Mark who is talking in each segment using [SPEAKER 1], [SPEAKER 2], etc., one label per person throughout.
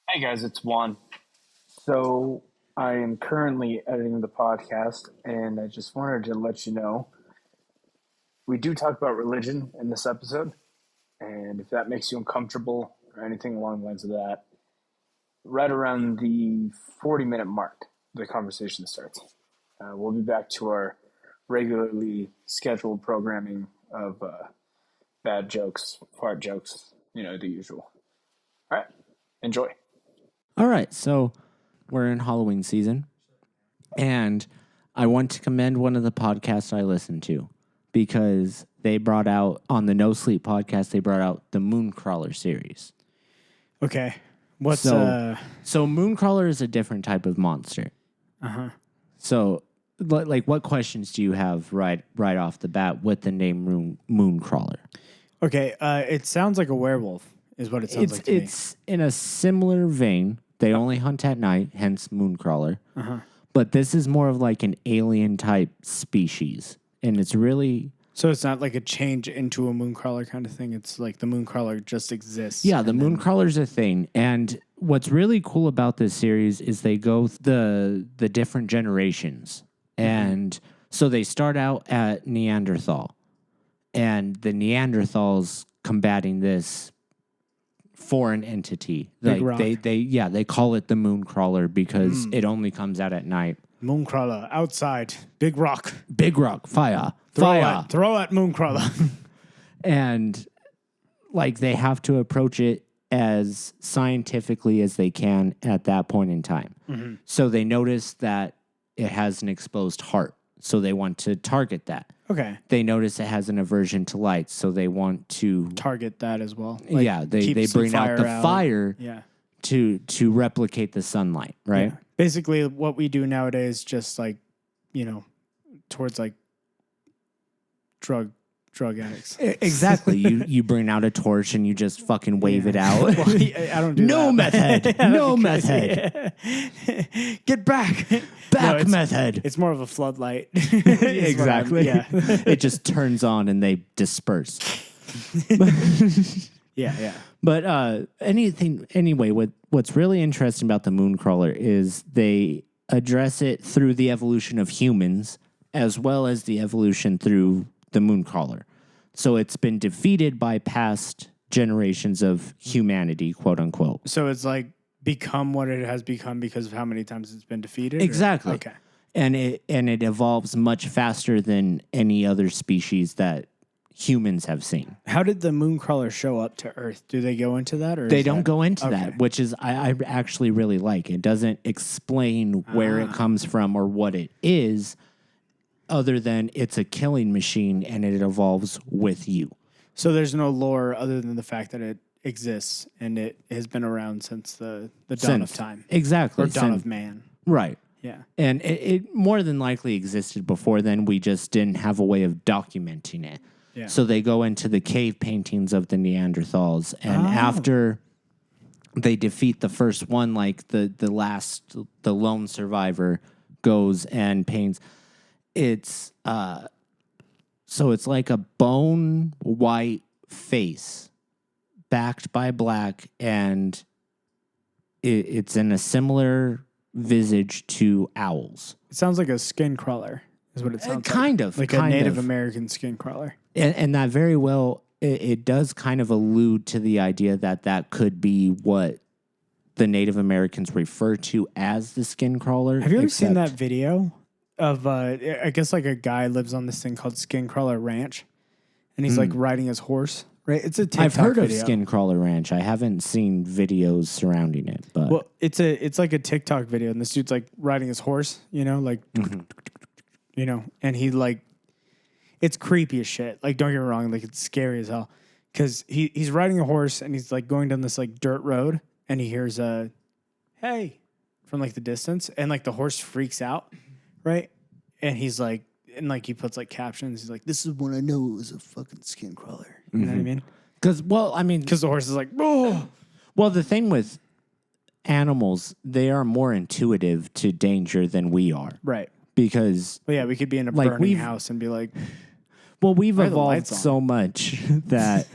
[SPEAKER 1] Hey guys, it's Juan. So I am currently editing the podcast, and I just wanted to let you know we do talk about religion in this episode, and if that makes you uncomfortable or anything along the lines of that, right around the 40-minute mark, the conversation starts. We'll be back to our regularly scheduled programming of bad jokes, fart jokes, the usual. All right, enjoy.
[SPEAKER 2] All right, so we're in Halloween season, and I want to commend one of the podcasts I listen to because they brought out, on the No Sleep podcast, they brought out the Mooncrawler series.
[SPEAKER 3] Okay. What's
[SPEAKER 2] So Mooncrawler is a different type of monster.
[SPEAKER 3] Uh-huh.
[SPEAKER 2] So, like, what questions do you have right off the bat with the name Mooncrawler?
[SPEAKER 3] Okay, it sounds like a werewolf is what it sounds like to me.
[SPEAKER 2] It's in a similar vein. They only hunt at night, hence Mooncrawler.
[SPEAKER 3] Uh-huh.
[SPEAKER 2] But this is more of like an alien type species. And it's really...
[SPEAKER 3] So it's not like a change into a mooncrawler kind of thing. It's like the mooncrawler just exists.
[SPEAKER 2] Yeah, the mooncrawler's a thing. And what's really cool about this series is they go the different generations. Mm-hmm. And so they start out at Neanderthal. And the Neanderthals combating this foreign entity.
[SPEAKER 3] Big rock.
[SPEAKER 2] They call it the Mooncrawler because it only comes out at night.
[SPEAKER 3] Mooncrawler outside, big rock.
[SPEAKER 2] Big rock, fire.
[SPEAKER 3] Throw at mooncrawler.
[SPEAKER 2] And like they have to approach it as scientifically as they can at that point in time. Mm-hmm. So they notice that it has an exposed heart. So they want to target that.
[SPEAKER 3] Okay.
[SPEAKER 2] They notice it has an aversion to light, so they want to
[SPEAKER 3] target that as well.
[SPEAKER 2] Like they bring out the fire to replicate the sunlight, right?
[SPEAKER 3] Yeah. Basically what we do nowadays just like, towards like drug addicts.
[SPEAKER 2] Exactly. You bring out a torch and you just fucking wave it out.
[SPEAKER 3] Well, I don't do
[SPEAKER 2] no
[SPEAKER 3] that.
[SPEAKER 2] Meth head. No meth head.
[SPEAKER 3] Get back.
[SPEAKER 2] Meth head.
[SPEAKER 3] It's more of a floodlight.
[SPEAKER 2] Exactly.
[SPEAKER 3] Yeah.
[SPEAKER 2] It just turns on and they disperse.
[SPEAKER 3] Yeah.
[SPEAKER 2] But anyway, what's really interesting about the Mooncrawler is they address it through the evolution of humans as well as the evolution through the Mooncrawler. So it's been defeated by past generations of humanity, quote unquote.
[SPEAKER 3] So it's like become what it has become because of how many times it's been defeated?
[SPEAKER 2] Exactly.
[SPEAKER 3] Okay.
[SPEAKER 2] And it evolves much faster than any other species that humans have seen.
[SPEAKER 3] How did the Mooncrawler show up to Earth? Do they go into that? Or
[SPEAKER 2] they don't go into that, which is I actually really like. It doesn't explain where it comes from or what it is, other than it's a killing machine and it evolves with you.
[SPEAKER 3] So there's no lore other than the fact that it exists and it has been around since the dawn of time.
[SPEAKER 2] Exactly.
[SPEAKER 3] Or dawn of man.
[SPEAKER 2] Right.
[SPEAKER 3] Yeah.
[SPEAKER 2] And it more than likely existed before then. We just didn't have a way of documenting it.
[SPEAKER 3] Yeah.
[SPEAKER 2] So they go into the cave paintings of the Neanderthals. And after they defeat the first one, like the lone survivor goes and paints. It's so it's like a bone white face backed by black, and it's in a similar visage to owls.
[SPEAKER 3] It sounds like a skin crawler is what it sounds
[SPEAKER 2] kind of.
[SPEAKER 3] Like a Native American skin crawler.
[SPEAKER 2] And that very well, it does kind of allude to the idea that could be what the Native Americans refer to as the skin crawler.
[SPEAKER 3] Have you ever seen that video of, I guess like a guy lives on this thing called Skin Crawler Ranch, and he's like riding his horse, right? It's a TikTok
[SPEAKER 2] I've heard
[SPEAKER 3] video.
[SPEAKER 2] of Skin Crawler Ranch. I haven't seen videos surrounding it, but
[SPEAKER 3] well, it's like a TikTok video, and this dude's like riding his horse, and he like, it's creepy as shit. Like, don't get me wrong, like it's scary as hell, because he's riding a horse and he's like going down this like dirt road, and he hears a hey from like the distance, and like the horse freaks out. Right? And he's like, and like he puts like captions. He's like, this is when I know it was a fucking skin crawler. You know what I mean?
[SPEAKER 2] Because
[SPEAKER 3] the horse is like, oh.
[SPEAKER 2] Well, the thing with animals, they are more intuitive to danger than we are.
[SPEAKER 3] Right.
[SPEAKER 2] Because
[SPEAKER 3] well, yeah, we could be in a
[SPEAKER 2] like
[SPEAKER 3] burning house and be like,
[SPEAKER 2] well, we've evolved so much that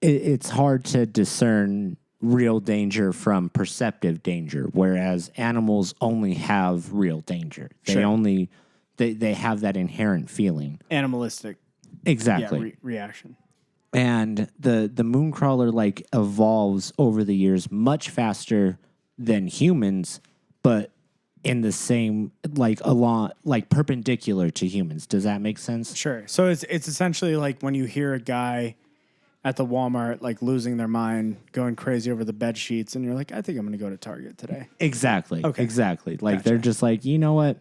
[SPEAKER 2] it's hard to discern real danger from perceptive danger, whereas animals only have real danger. They
[SPEAKER 3] Sure.
[SPEAKER 2] only they have that inherent feeling.
[SPEAKER 3] Animalistic.
[SPEAKER 2] Exactly.
[SPEAKER 3] Yeah, reaction.
[SPEAKER 2] And the Mooncrawler like evolves over the years much faster than humans, but in the same like along like perpendicular to humans. Does that make sense?
[SPEAKER 3] Sure. So it's essentially like when you hear a guy at the Walmart like losing their mind, going crazy over the bed sheets, and you're like, I think I'm going to go to Target today.
[SPEAKER 2] Exactly.
[SPEAKER 3] Okay.
[SPEAKER 2] Exactly. Like
[SPEAKER 3] Gotcha.
[SPEAKER 2] they're just like, you know what?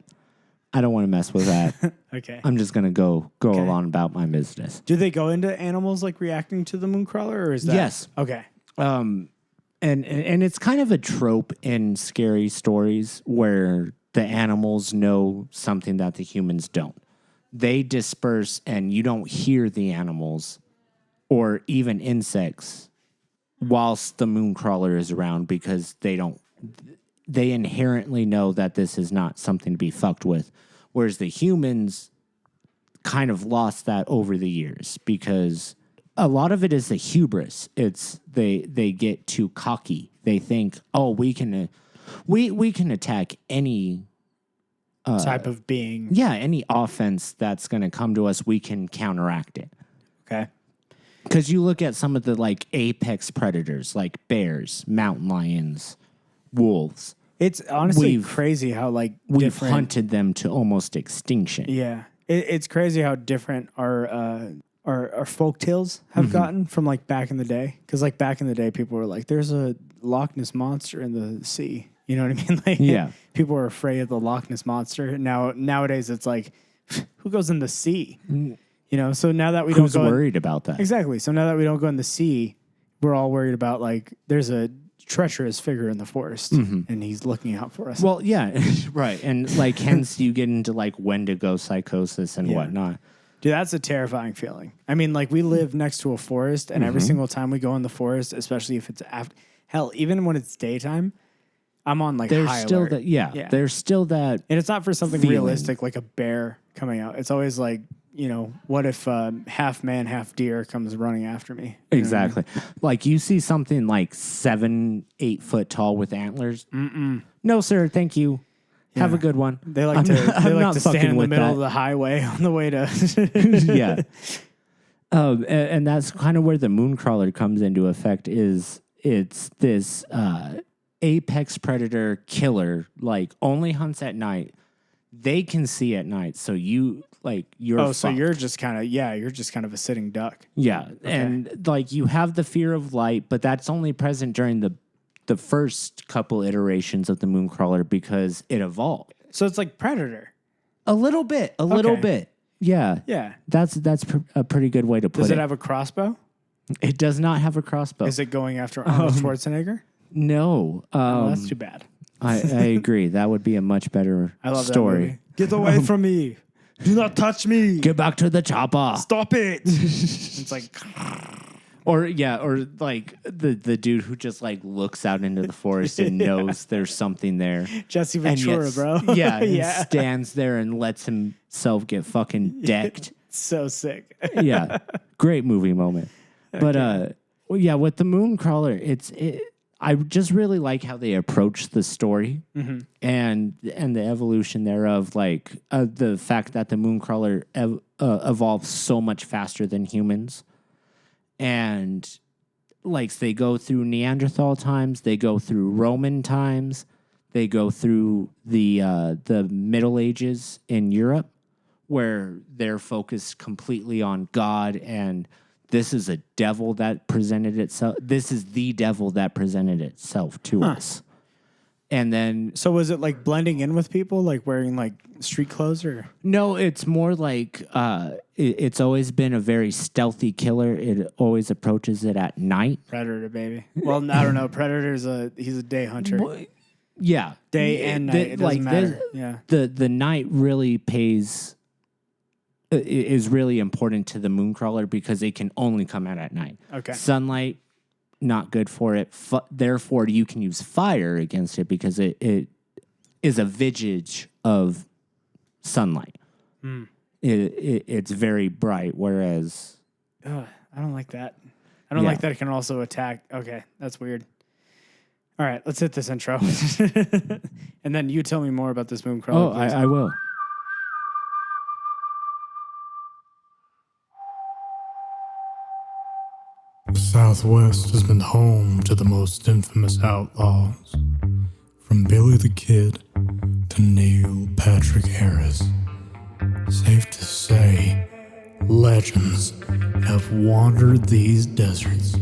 [SPEAKER 2] I don't want to mess with that.
[SPEAKER 3] Okay.
[SPEAKER 2] I'm just gonna go along about my business.
[SPEAKER 3] Do they go into animals like reacting to the Mooncrawler, or is that
[SPEAKER 2] Yes.
[SPEAKER 3] Okay.
[SPEAKER 2] And it's kind of a trope in scary stories where the animals know something that the humans don't. They disperse and you don't hear the animals or even insects whilst the Mooncrawler is around because they inherently know that this is not something to be fucked with. Whereas the humans kind of lost that over the years because a lot of it is the hubris. It's they get too cocky. They think, oh, we can attack any
[SPEAKER 3] Type of being.
[SPEAKER 2] any offense that's going to come to us. We can counteract it.
[SPEAKER 3] Okay.
[SPEAKER 2] Because you look at some of the like apex predators, like bears, mountain lions, wolves.
[SPEAKER 3] It's honestly
[SPEAKER 2] We've-
[SPEAKER 3] crazy how like
[SPEAKER 2] We've
[SPEAKER 3] different.
[SPEAKER 2] hunted them to almost extinction.
[SPEAKER 3] Yeah. It's crazy how different our folk tales have gotten from like back in the day. Because like back in the day, people were like, "There's a Loch Ness monster in the sea." You know what I mean? Like,
[SPEAKER 2] Yeah.
[SPEAKER 3] people were afraid of the Loch Ness monster. Nowadays, it's like, who goes in the sea? You know. So now that we
[SPEAKER 2] Who's
[SPEAKER 3] don't go
[SPEAKER 2] worried about that?
[SPEAKER 3] exactly. So now that we don't go in the sea, we're all worried about like there's a treacherous figure in the forest and he's looking out for us.
[SPEAKER 2] Well, yeah, right. And like, hence you get into like Wendigo psychosis and whatnot.
[SPEAKER 3] Dude, that's a terrifying feeling. I mean, like we live next to a forest, and every single time we go in the forest, especially if it's after, hell, even when it's daytime, I'm on like
[SPEAKER 2] There's
[SPEAKER 3] high
[SPEAKER 2] still
[SPEAKER 3] alert.
[SPEAKER 2] that, there's still that.
[SPEAKER 3] And it's not for something
[SPEAKER 2] feeling.
[SPEAKER 3] realistic like a bear coming out. It's always like, you know, what if half man, half deer comes running after me? You know what I mean?
[SPEAKER 2] Exactly. Like you see something like 7-8 foot tall with antlers. No, sir. Thank you. Have a good one.
[SPEAKER 3] They like
[SPEAKER 2] I'm
[SPEAKER 3] to
[SPEAKER 2] not- I'm not
[SPEAKER 3] stand
[SPEAKER 2] fucking
[SPEAKER 3] in the
[SPEAKER 2] with
[SPEAKER 3] middle
[SPEAKER 2] that.
[SPEAKER 3] of the highway on the way to.
[SPEAKER 2] Yeah. And that's kind of where the Mooncrawler comes into effect. It's this apex predator killer, like only hunts at night. They can see at night, so you're
[SPEAKER 3] So
[SPEAKER 2] fucked.
[SPEAKER 3] you're just kind of a sitting duck.
[SPEAKER 2] Yeah, and like you have the fear of light, but that's only present during the first couple iterations of the Mooncrawler because it evolved
[SPEAKER 3] So it's like Predator.
[SPEAKER 2] a little bit. Yeah,
[SPEAKER 3] Yeah.
[SPEAKER 2] That's a pretty good way to put
[SPEAKER 3] Does
[SPEAKER 2] it.
[SPEAKER 3] it have a crossbow?
[SPEAKER 2] It does not have a crossbow.
[SPEAKER 3] Is it going after Arnold Schwarzenegger?
[SPEAKER 2] No,
[SPEAKER 3] Oh, that's too bad.
[SPEAKER 2] I agree. That would be a much better
[SPEAKER 3] I love that
[SPEAKER 2] story.
[SPEAKER 3] movie. Get away from me. Do not touch me.
[SPEAKER 2] Get back to the chopper.
[SPEAKER 3] Stop it. It's like,
[SPEAKER 2] Or like the dude who just like looks out into the forest and knows there's something there.
[SPEAKER 3] Jesse
[SPEAKER 2] And
[SPEAKER 3] Ventura,
[SPEAKER 2] yet-
[SPEAKER 3] bro.
[SPEAKER 2] Yeah, and
[SPEAKER 3] Yeah.
[SPEAKER 2] stands there and lets himself get fucking decked.
[SPEAKER 3] So sick.
[SPEAKER 2] Yeah, great movie moment. But well, yeah, with the Mooncrawler, I just really like how they approach the story and the evolution thereof. Like the fact that the Mooncrawler evolves so much faster than humans, and like they go through Neanderthal times, they go through Roman times, they go through the Middle Ages in Europe, where they're focused completely on God and this is a devil that presented itself. This is the devil that presented itself to us. And then,
[SPEAKER 3] So was it like blending in with people, like wearing like street clothes or?
[SPEAKER 2] no, it's more like it's always been a very stealthy killer. It always approaches it at night.
[SPEAKER 3] Predator, baby. Well, I don't know. Predator's he's a day hunter.
[SPEAKER 2] Yeah.
[SPEAKER 3] Day and night. It doesn't matter. Yeah.
[SPEAKER 2] The night really is really important to the Mooncrawler because it can only come out at night.
[SPEAKER 3] Okay.
[SPEAKER 2] Sunlight, not good for it. Therefore, you can use fire against it because it is a visage of sunlight. It's very bright, whereas...
[SPEAKER 3] Ugh, I don't like that. I don't like that it can also attack. Okay, that's weird. All right, let's hit this intro. And then you tell me more about this Mooncrawler.
[SPEAKER 2] Oh, I will.
[SPEAKER 4] The Southwest has been home to the most infamous outlaws, from Billy the Kid to Neil Patrick Harris. Safe to say, legends have wandered these deserts.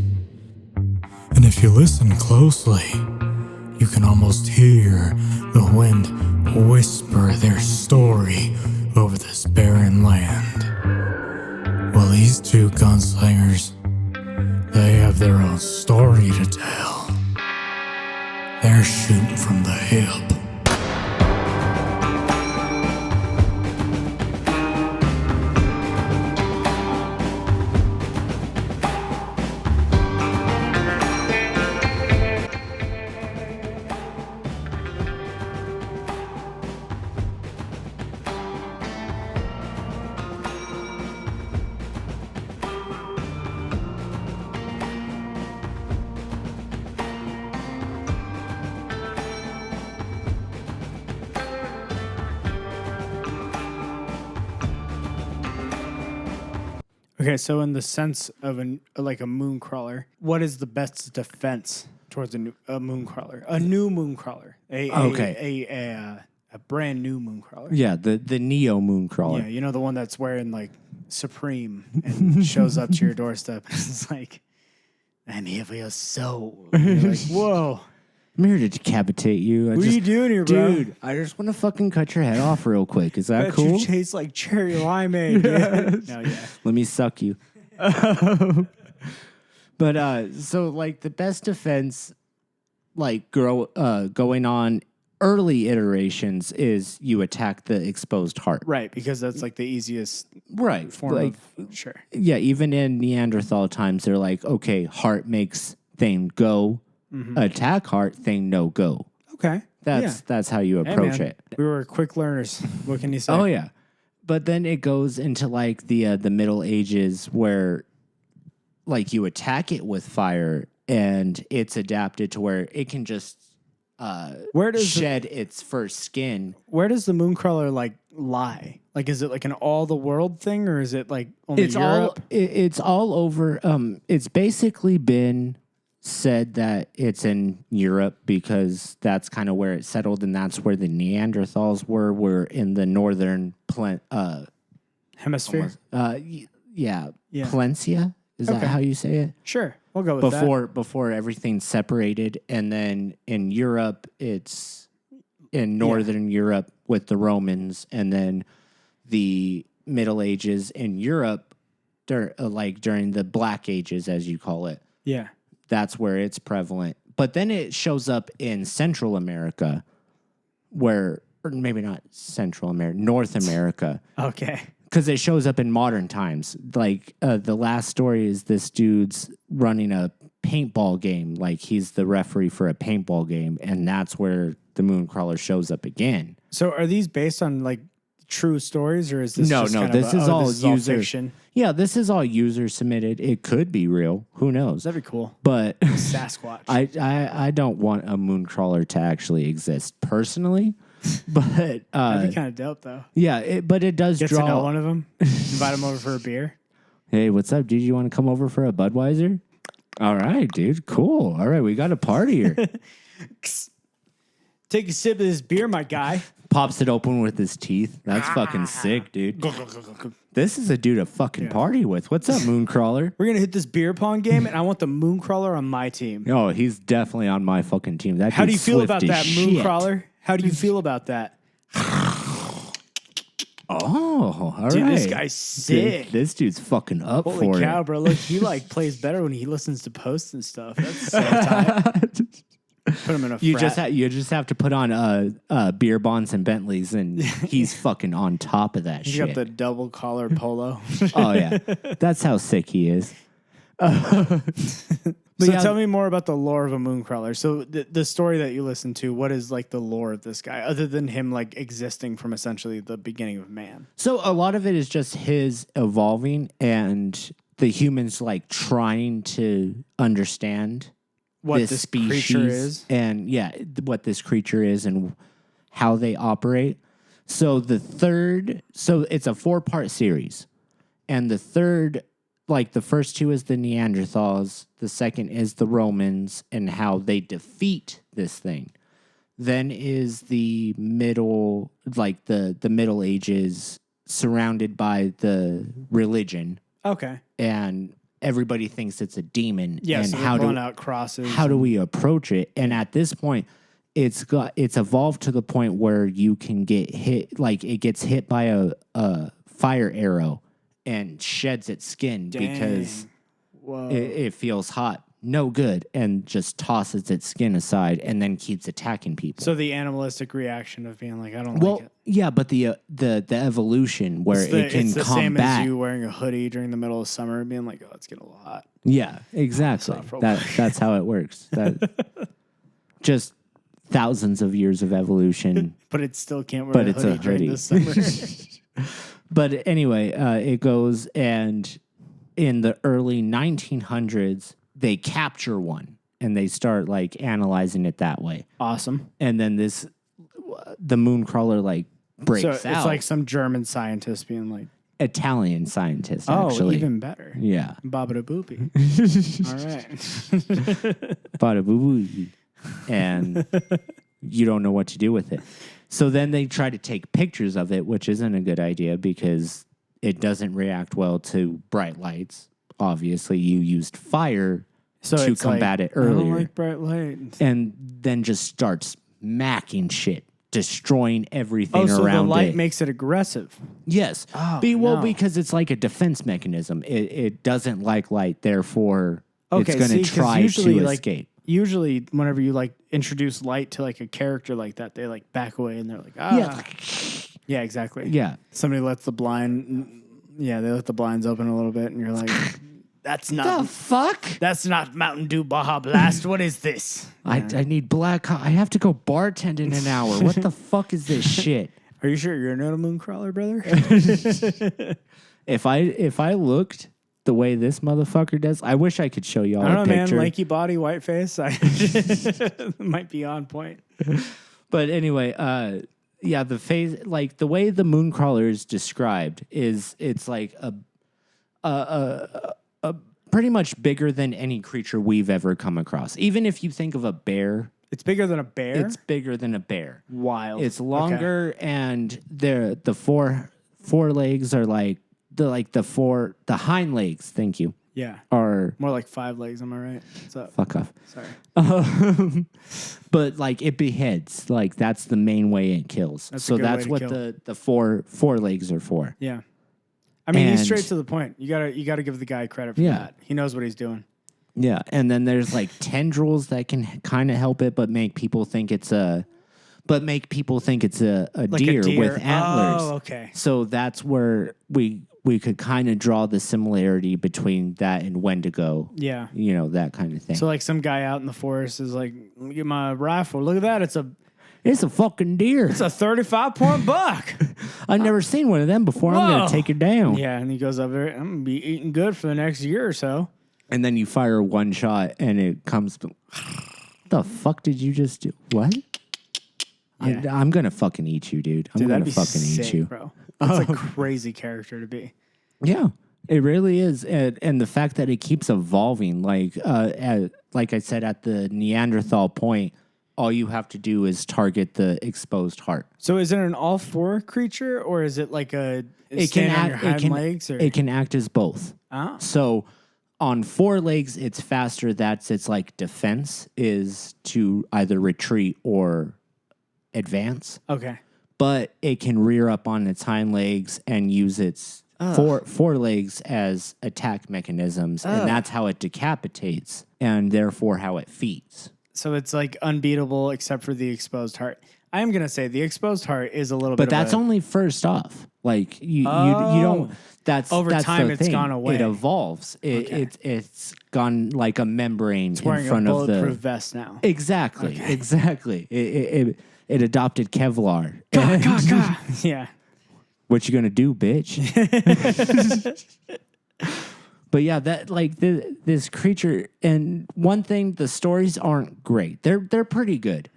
[SPEAKER 4] And if you listen closely, you can almost hear the wind whisper their story over this barren land. Well, these two gunslingers, they have their own story to tell. They're shooting from the hip.
[SPEAKER 3] Okay, so in the sense of a Mooncrawler, what is the best defense towards a Mooncrawler? A new Mooncrawler. A brand new Mooncrawler.
[SPEAKER 2] Yeah, the Neo Mooncrawler.
[SPEAKER 3] Yeah, you know, the one that's wearing like Supreme and shows up to your doorstep. It's like, I'm here for your soul. And you're like, whoa.
[SPEAKER 2] I'm here to decapitate you.
[SPEAKER 3] What are you doing here, bro?
[SPEAKER 2] Dude, I just want to fucking cut your head off real quick. Is that
[SPEAKER 3] Bet
[SPEAKER 2] cool?
[SPEAKER 3] you taste like cherry limeade, dude. No, yeah.
[SPEAKER 2] Let me suck you. But so like the best defense, like going on early iterations is you attack the exposed heart.
[SPEAKER 3] Right, because that's like the easiest
[SPEAKER 2] Right.
[SPEAKER 3] form
[SPEAKER 2] Like,
[SPEAKER 3] of sure.
[SPEAKER 2] yeah, even in Neanderthal times, they're like, okay, heart makes thing go. Attack heart thing no go.
[SPEAKER 3] Okay.
[SPEAKER 2] That's how you approach it.
[SPEAKER 3] We were quick learners. What can you say?
[SPEAKER 2] Oh yeah. But then it goes into like the Middle Ages where like you attack it with fire and it's adapted to where it can just shed its first skin.
[SPEAKER 3] Where does the Mooncrawler like lie? Like, is it like an all the world thing, or is it like only
[SPEAKER 2] It's
[SPEAKER 3] Europe?
[SPEAKER 2] it's all over. It's basically been said that it's in Europe because that's kind of where it settled, and that's where the Neanderthals were in the northern
[SPEAKER 3] Hemisphere.
[SPEAKER 2] Yeah.
[SPEAKER 3] Yeah.
[SPEAKER 2] Palencia. Is that
[SPEAKER 3] Okay.
[SPEAKER 2] how you say it?
[SPEAKER 3] Sure, we'll go with
[SPEAKER 2] Before everything separated, and then in Europe, it's in northern Europe with the Romans, and then the Middle Ages in Europe, during the Black Ages, as you call it.
[SPEAKER 3] Yeah.
[SPEAKER 2] That's where it's prevalent. But then it shows up in Central America, or maybe not Central America, North America.
[SPEAKER 3] Okay.
[SPEAKER 2] Because it shows up in modern times. Like, the last story is this dude's running a paintball game. Like, he's the referee for a paintball game, and that's where the Mooncrawler shows up again.
[SPEAKER 3] So, are these based on like true stories, or is this
[SPEAKER 2] No,
[SPEAKER 3] just
[SPEAKER 2] no,
[SPEAKER 3] kind
[SPEAKER 2] this
[SPEAKER 3] of
[SPEAKER 2] is all
[SPEAKER 3] this is all
[SPEAKER 2] user
[SPEAKER 3] fiction?
[SPEAKER 2] Yeah, this is all user submitted. It could be real. Who knows?
[SPEAKER 3] That'd be cool.
[SPEAKER 2] But
[SPEAKER 3] Sasquatch.
[SPEAKER 2] I don't want a Mooncrawler to actually exist personally. But
[SPEAKER 3] That'd be kind of dope, though.
[SPEAKER 2] yeah, but it does
[SPEAKER 3] Get
[SPEAKER 2] draw.
[SPEAKER 3] to know one of them. Invite him over for a beer.
[SPEAKER 2] Hey, what's up, dude? You want to come over for a Budweiser? All right, dude. Cool. All right, we got a party here.
[SPEAKER 3] Take a sip of this beer, my guy.
[SPEAKER 2] Pops it open with his teeth. That's fucking sick, dude. This is a dude to fucking party with. What's up, Mooncrawler?
[SPEAKER 3] We're gonna hit this beer pong game, and I want the Mooncrawler on my team.
[SPEAKER 2] Oh, he's definitely on my fucking team. That
[SPEAKER 3] How do you
[SPEAKER 2] dude's
[SPEAKER 3] feel
[SPEAKER 2] swift
[SPEAKER 3] about
[SPEAKER 2] as
[SPEAKER 3] that,
[SPEAKER 2] shit.
[SPEAKER 3] Mooncrawler? How do you feel about that?
[SPEAKER 2] Oh, all right.
[SPEAKER 3] Dude, this guy's sick.
[SPEAKER 2] This dude's fucking up
[SPEAKER 3] Holy
[SPEAKER 2] for
[SPEAKER 3] cow,
[SPEAKER 2] it.
[SPEAKER 3] bro. Look, he like plays better when he listens to posts and stuff. That's so tight. Put him in a
[SPEAKER 2] You
[SPEAKER 3] frat.
[SPEAKER 2] just have to put on beer bonds and Bentleys, and he's fucking on top of that
[SPEAKER 3] He's
[SPEAKER 2] shit.
[SPEAKER 3] got the double collar polo.
[SPEAKER 2] Oh yeah, that's how sick he is.
[SPEAKER 3] So
[SPEAKER 2] yeah,
[SPEAKER 3] tell me more about the lore of a Mooncrawler. So the story that you listen to, what is like the lore of this guy, other than him like existing from essentially the beginning of man?
[SPEAKER 2] So a lot of it is just his evolving and the humans like trying to understand
[SPEAKER 3] what
[SPEAKER 2] this species
[SPEAKER 3] creature is.
[SPEAKER 2] and what this creature is and how they operate. So it's a 4-part series. And the third, like the first 2 is the Neanderthals, the second is the Romans and how they defeat this thing. Then is the middle, like the Middle Ages, surrounded by the religion.
[SPEAKER 3] Okay.
[SPEAKER 2] And everybody thinks it's a demon.
[SPEAKER 3] Yeah,
[SPEAKER 2] and
[SPEAKER 3] so they're pulling out crosses.
[SPEAKER 2] how do we approach it? And at this point, it's evolved to the point where you can get hit, like it gets hit by a fire arrow and sheds its skin because it feels hot. No good, and just tosses its skin aside and then keeps attacking people.
[SPEAKER 3] So the animalistic reaction of being like, I don't like it.
[SPEAKER 2] Yeah, but the evolution where it can
[SPEAKER 3] it's the
[SPEAKER 2] combat.
[SPEAKER 3] same as you wearing a hoodie during the middle of summer and being like, oh, it's getting a little hot.
[SPEAKER 2] Yeah, exactly. That's how it works. Just thousands of years of evolution.
[SPEAKER 3] But it still can't wear a hoodie during the summer.
[SPEAKER 2] But anyway, it goes, and in the early 1900s, they capture one and they start like analyzing it that way.
[SPEAKER 3] Awesome.
[SPEAKER 2] And then the Mooncrawler like breaks out.
[SPEAKER 3] It's like some German scientist being like,
[SPEAKER 2] Italian scientist,
[SPEAKER 3] oh,
[SPEAKER 2] actually.
[SPEAKER 3] even better.
[SPEAKER 2] Yeah.
[SPEAKER 3] Babada boopy. All right.
[SPEAKER 2] Bada boo boo. And you don't know what to do with it. So then they try to take pictures of it, which isn't a good idea because it doesn't react well to bright lights. Obviously, you used fire to combat it earlier.
[SPEAKER 3] I don't like bright light.
[SPEAKER 2] And then just starts macking shit, destroying everything around it.
[SPEAKER 3] Oh, so the light makes it aggressive.
[SPEAKER 2] Yes.
[SPEAKER 3] Oh,
[SPEAKER 2] because it's like a defense mechanism. It doesn't like light, therefore it's going to try to escape.
[SPEAKER 3] Usually, whenever you like introduce light to like a character like that, they like back away and they're like, yeah, exactly.
[SPEAKER 2] Yeah.
[SPEAKER 3] Somebody lets the blind, they let the blinds open a little bit, and you're like, that's not
[SPEAKER 2] the fuck.
[SPEAKER 3] That's not Mountain Dew Baja Blast. What is this?
[SPEAKER 2] I need black. I have to go bartend in an hour. What the fuck is this shit?
[SPEAKER 3] Are you sure you're not a Mooncrawler, brother?
[SPEAKER 2] If I looked the way this motherfucker does, I wish I could show y'all
[SPEAKER 3] I don't
[SPEAKER 2] a
[SPEAKER 3] know,
[SPEAKER 2] picture.
[SPEAKER 3] man. Lanky body, white face. Might be on point.
[SPEAKER 2] But anyway, the phase, like the way the Mooncrawler is described is it's like a pretty much bigger than any creature we've ever come across. Even if you think of a bear,
[SPEAKER 3] it's bigger than a bear.
[SPEAKER 2] It's bigger than a bear.
[SPEAKER 3] Wild.
[SPEAKER 2] It's longer, and the four legs are like the hind legs. Thank you.
[SPEAKER 3] Yeah.
[SPEAKER 2] Are
[SPEAKER 3] more like 5 legs. Am I right? What's up?
[SPEAKER 2] Fuck off.
[SPEAKER 3] Sorry.
[SPEAKER 2] But like it beheads. Like that's the main way it kills.
[SPEAKER 3] That's
[SPEAKER 2] so that's what the four legs are for.
[SPEAKER 3] Yeah. I mean, he's straight to the point. You gotta give the guy credit for that. He knows what he's doing.
[SPEAKER 2] Yeah, and then there's like tendrils that can kind of help it, but make people think it's a like deer with antlers.
[SPEAKER 3] Oh, okay.
[SPEAKER 2] So that's where we could kind of draw the similarity between that and Wendigo.
[SPEAKER 3] Yeah.
[SPEAKER 2] You know, that kind of thing.
[SPEAKER 3] So like some guy out in the forest is like, let me get my rifle. Look at that. It's a
[SPEAKER 2] fucking deer.
[SPEAKER 3] It's a 35-point buck.
[SPEAKER 2] I've never seen one of them before. Whoa. I'm going to take it down.
[SPEAKER 3] Yeah, and he goes up there, I'm going to be eating good for the next year or so.
[SPEAKER 2] And then you fire one shot and it comes. The fuck did you just do? What? Yeah. I'm going to fucking eat you, dude. I'm going to fucking eat you.
[SPEAKER 3] Bro. That's a crazy character to be.
[SPEAKER 2] Yeah, it really is. And the fact that it keeps evolving, like I said, at the Neanderthal point, all you have to do is target the exposed heart.
[SPEAKER 3] So is it an all-four creature, or is it like it can act on your hind legs? Or?
[SPEAKER 2] It can act as both.
[SPEAKER 3] Oh.
[SPEAKER 2] So on 4 legs, it's faster. That's its like defense is to either retreat or advance.
[SPEAKER 3] Okay.
[SPEAKER 2] But it can rear up on its hind legs and use its four legs as attack mechanisms, and that's how it decapitates, and therefore how it feeds.
[SPEAKER 3] So it's like unbeatable except for the exposed heart. I am gonna say the exposed heart is a little bit.
[SPEAKER 2] But that's only first off. Like you don't. That's
[SPEAKER 3] over time. It's
[SPEAKER 2] thing.
[SPEAKER 3] Gone away.
[SPEAKER 2] It evolves. It's gone like a membrane
[SPEAKER 3] it's wearing
[SPEAKER 2] in front
[SPEAKER 3] a
[SPEAKER 2] of the
[SPEAKER 3] bulletproof vest now.
[SPEAKER 2] Exactly. Okay. Exactly. It adopted Kevlar.
[SPEAKER 3] Yeah.
[SPEAKER 2] What you gonna do, bitch? But yeah, that like this creature, and one thing, the stories aren't great. They're pretty good,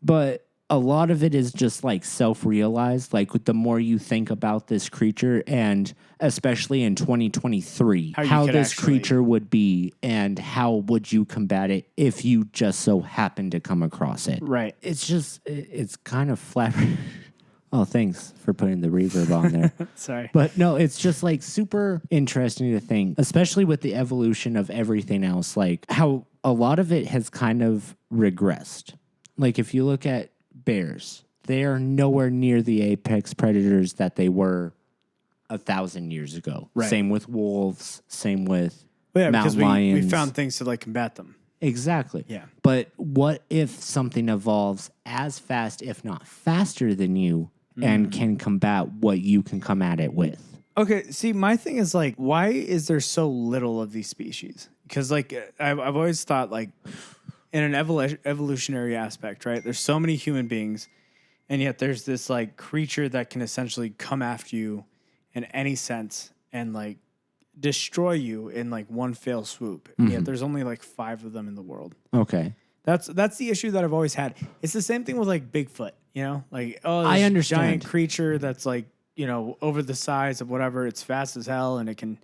[SPEAKER 2] but a lot of it is just like self-realized. Like the more you think about this creature, and especially in 2023, how this creature would be, and how would you combat it if you just so happen to come across it.
[SPEAKER 3] Right.
[SPEAKER 2] It's just it's kind of flat. Oh, thanks for putting the reverb on there.
[SPEAKER 3] Sorry.
[SPEAKER 2] But no, it's just like super interesting to think, especially with the evolution of everything else, like how a lot of it has kind of regressed. Like if you look at bears, they are nowhere near the apex predators that they were 1,000 years ago.
[SPEAKER 3] Right.
[SPEAKER 2] Same with wolves, same with
[SPEAKER 3] because
[SPEAKER 2] mountain lions.
[SPEAKER 3] we found things to like combat them.
[SPEAKER 2] Exactly.
[SPEAKER 3] Yeah.
[SPEAKER 2] But what if something evolves as fast, if not faster than you, and can combat what you can come at it with?
[SPEAKER 3] Okay, see, my thing is like, why is there so little of these species? Because like I've always thought like in an evolutionary aspect, right? There's so many human beings, and yet there's this like creature that can essentially come after you in any sense and like destroy you in like one fell swoop. And yet there's only like 5 of them in the world.
[SPEAKER 2] Okay.
[SPEAKER 3] That's the issue that I've always had. It's the same thing with like Bigfoot, you know? Like, oh,
[SPEAKER 2] I
[SPEAKER 3] this
[SPEAKER 2] understand.
[SPEAKER 3] giant creature that's like, you know, over the size of whatever, it's fast as hell and it can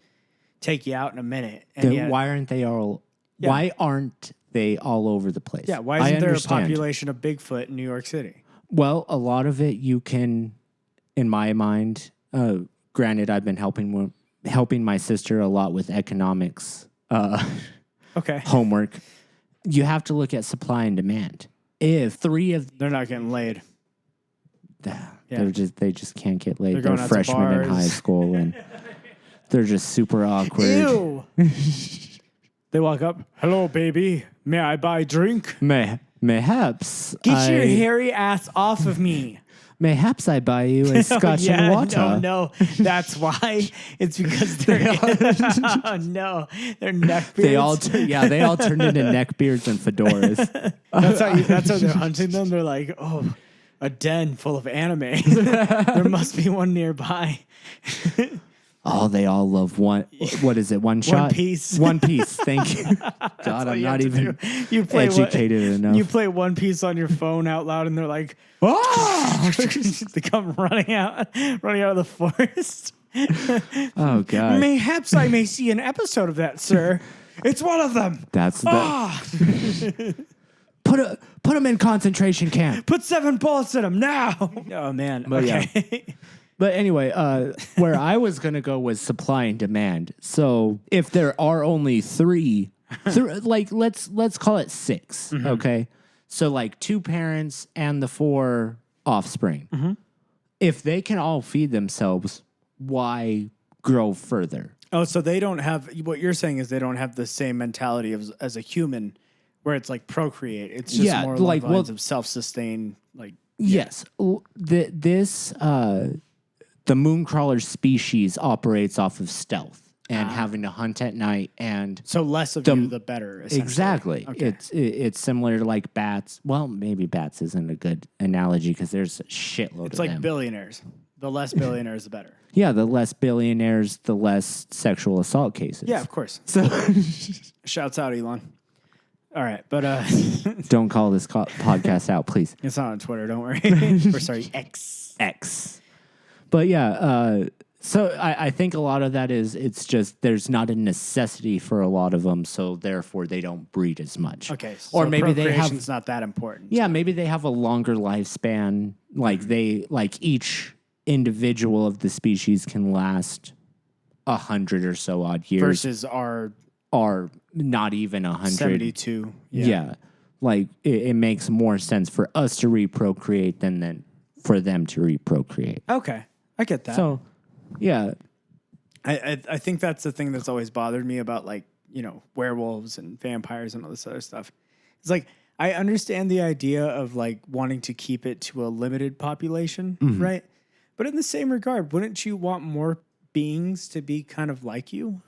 [SPEAKER 3] take you out in a minute. And yet,
[SPEAKER 2] Why aren't they all why aren't they all over the place?
[SPEAKER 3] yeah, why isn't there a population of Bigfoot in New York City?
[SPEAKER 2] Well, a lot of it you can, in my mind, granted I've been helping my sister a lot with economics
[SPEAKER 3] Okay.
[SPEAKER 2] homework. You have to look at supply and demand. If 3 of
[SPEAKER 3] They're not getting laid.
[SPEAKER 2] they just can't get laid.
[SPEAKER 3] They're
[SPEAKER 2] They're
[SPEAKER 3] going out to
[SPEAKER 2] freshmen in
[SPEAKER 3] bars.
[SPEAKER 2] high school and they're just super awkward.
[SPEAKER 3] Ew. They walk up, hello, baby. May I buy a drink?
[SPEAKER 2] Mayhaps
[SPEAKER 3] Get your hairy ass off of me.
[SPEAKER 2] Mayhaps I buy you a scotch and water.
[SPEAKER 3] No, that's why. It's because they're oh, no, they're neckbeards.
[SPEAKER 2] They all turned into neckbeards and fedoras.
[SPEAKER 3] That's how they're hunting them. They're like, oh, a den full of anime. There must be one nearby.
[SPEAKER 2] Oh, they all love one. What is it? One shot?
[SPEAKER 3] One Piece.
[SPEAKER 2] One Piece. Thank you. God, I'm not even educated enough.
[SPEAKER 3] You play One Piece on your phone out loud, and they're like, "Oh!" They come running out of the forest.
[SPEAKER 2] Oh God.
[SPEAKER 3] Mayhaps I may see an episode of that, sir. It's one of them.
[SPEAKER 2] That's the. Put them in concentration camp.
[SPEAKER 3] Put 7 bullets in them now. Oh man.
[SPEAKER 2] But
[SPEAKER 3] okay.
[SPEAKER 2] yeah. But anyway, where I was going to go was supply and demand. So if there are only 3, like let's call it 6, okay? So like 2 parents and the 4 offspring. If they can all feed themselves, why grow further?
[SPEAKER 3] Oh, so they don't have, what you're saying is they don't have the same mentality as a human where it's like procreate. It's just more like lines of self-sustain. Like
[SPEAKER 2] yes, the Mooncrawler species operates off of stealth and having to hunt at night, and
[SPEAKER 3] so less of you, the better.
[SPEAKER 2] Exactly.
[SPEAKER 3] Okay.
[SPEAKER 2] It's similar to like bats. Well, maybe bats isn't a good analogy because there's a shitload.
[SPEAKER 3] It's
[SPEAKER 2] of
[SPEAKER 3] like
[SPEAKER 2] them.
[SPEAKER 3] Billionaires. The less billionaires, the better.
[SPEAKER 2] Yeah, the less billionaires, the less sexual assault cases.
[SPEAKER 3] Yeah, of course.
[SPEAKER 2] So
[SPEAKER 3] Shouts out, Elon. All right, but
[SPEAKER 2] don't call this podcast out, please.
[SPEAKER 3] It's not on Twitter. Don't worry. Or sorry, X.
[SPEAKER 2] But yeah, so I think a lot of that is it's just there's not a necessity for a lot of them, so therefore they don't breed as much.
[SPEAKER 3] Okay, so
[SPEAKER 2] or maybe they have
[SPEAKER 3] procreation's not that important.
[SPEAKER 2] Yeah, maybe they have a longer lifespan. Like each individual of the species can last 100 or so odd years
[SPEAKER 3] versus our
[SPEAKER 2] are not even 100.
[SPEAKER 3] 72.
[SPEAKER 2] Yeah. Like it makes more sense for us to reprocreate than for them to reprocreate.
[SPEAKER 3] Okay, I get that.
[SPEAKER 2] So, yeah.
[SPEAKER 3] I think that's the thing that's always bothered me about like, you know, werewolves and vampires and all this other stuff. It's like I understand the idea of like wanting to keep it to a limited population, right? But in the same regard, wouldn't you want more beings to be kind of like you?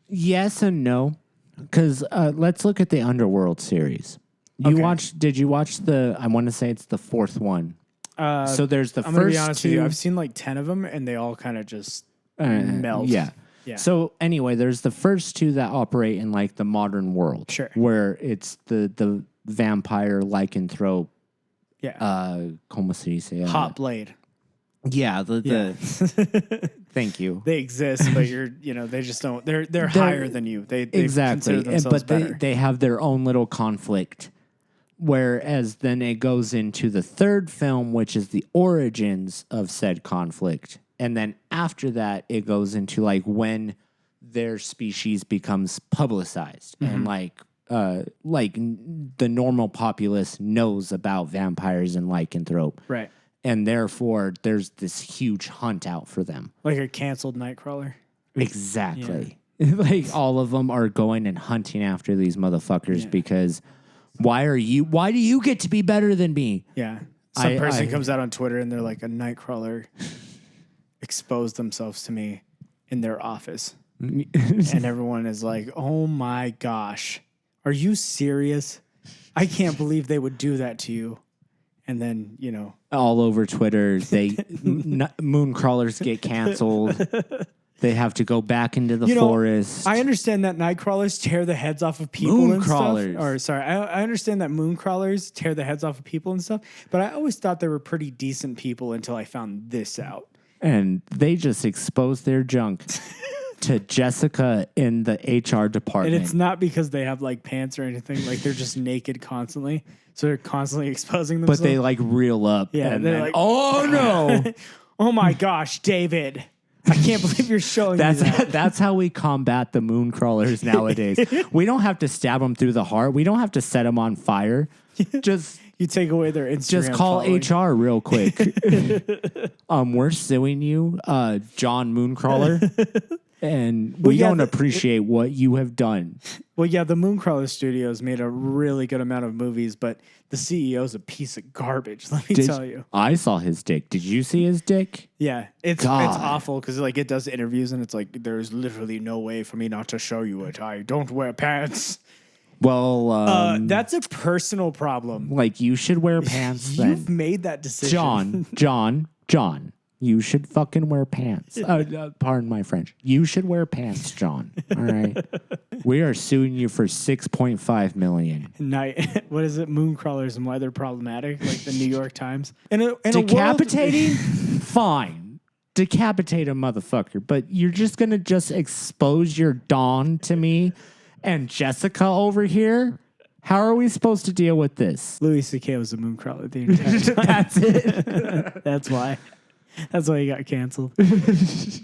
[SPEAKER 2] Yes and no. Because let's look at the Underworld series. Did you watch I want to say it's the 4th one. So there's the
[SPEAKER 3] I'm
[SPEAKER 2] first
[SPEAKER 3] gonna be honest
[SPEAKER 2] 2.
[SPEAKER 3] with you. I've seen like 10 of them, and they all kind of just melt.
[SPEAKER 2] Yeah.
[SPEAKER 3] Yeah.
[SPEAKER 2] So anyway, there's the first two that operate in like the modern world.
[SPEAKER 3] Sure.
[SPEAKER 2] Where it's the vampire lycanthrope.
[SPEAKER 3] Yeah.
[SPEAKER 2] ¿Cómo se dice?
[SPEAKER 3] Hot blade.
[SPEAKER 2] Yeah. The thank you.
[SPEAKER 3] They exist, but they just don't. They're higher than you. They
[SPEAKER 2] exactly,
[SPEAKER 3] consider themselves
[SPEAKER 2] but
[SPEAKER 3] better.
[SPEAKER 2] they have their own little conflict. Whereas then it goes into the third film, which is the origins of said conflict. And then after that, it goes into like when their species becomes publicized and like the normal populace knows about vampires and lycanthrope.
[SPEAKER 3] Right.
[SPEAKER 2] And therefore, there's this huge hunt out for them.
[SPEAKER 3] Like a canceled Nightcrawler.
[SPEAKER 2] Exactly. Yeah. Like all of them are going and hunting after these motherfuckers because why do you get to be better than me?
[SPEAKER 3] Yeah. Some person comes out on Twitter and they're like, a Nightcrawler exposed themselves to me in their office. And everyone is like, oh my gosh, are you serious? I can't believe they would do that to you. And then,
[SPEAKER 2] all over Twitter, Mooncrawlers get canceled. They have to go back into the forest.
[SPEAKER 3] I understand that Nightcrawlers tear the heads off of people and stuff. I understand that Mooncrawlers tear the heads off of people and stuff, but I always thought they were pretty decent people until I found this out.
[SPEAKER 2] And they just exposed their junk to Jessica in the HR department.
[SPEAKER 3] And it's not because they have like pants or anything. Like they're just naked constantly. So they're constantly exposing themselves.
[SPEAKER 2] But they like reel up.
[SPEAKER 3] Yeah.
[SPEAKER 2] And
[SPEAKER 3] they're
[SPEAKER 2] then,
[SPEAKER 3] like,
[SPEAKER 2] oh no.
[SPEAKER 3] Oh my gosh, David. I can't believe you're showing me that.
[SPEAKER 2] That's how we combat the Mooncrawlers nowadays. We don't have to stab them through the heart. We don't have to set them on fire. Just
[SPEAKER 3] you take away their Instagram.
[SPEAKER 2] Just call
[SPEAKER 3] following.
[SPEAKER 2] HR real quick. We're suing you, John Mooncrawler, and we don't appreciate what you have done.
[SPEAKER 3] Well, yeah, the Mooncrawler Studios made a really good amount of movies, but the CEO's a piece of garbage. Let me tell you.
[SPEAKER 2] I saw his dick. Did you see his dick?
[SPEAKER 3] Yeah, it's awful because like it does interviews and it's like there's literally no way for me not to show you it. I don't wear pants.
[SPEAKER 2] Well,
[SPEAKER 3] that's a personal problem.
[SPEAKER 2] Like you should wear pants.
[SPEAKER 3] You've made that decision,
[SPEAKER 2] John. You should fucking wear pants. Pardon my French. You should wear pants, John. All right. We are suing you for $6.5 million.
[SPEAKER 3] What is it? Mooncrawlers and why they're problematic, like the New York Times.
[SPEAKER 2] Decapitating? Fine. Decapitate a motherfucker. But you're just going to expose your Dawn to me and Jessica over here? How are we supposed to deal with this?
[SPEAKER 3] Louis C.K. was a Mooncrawler the entire time.
[SPEAKER 2] That's it.
[SPEAKER 3] That's why. That's why he got canceled.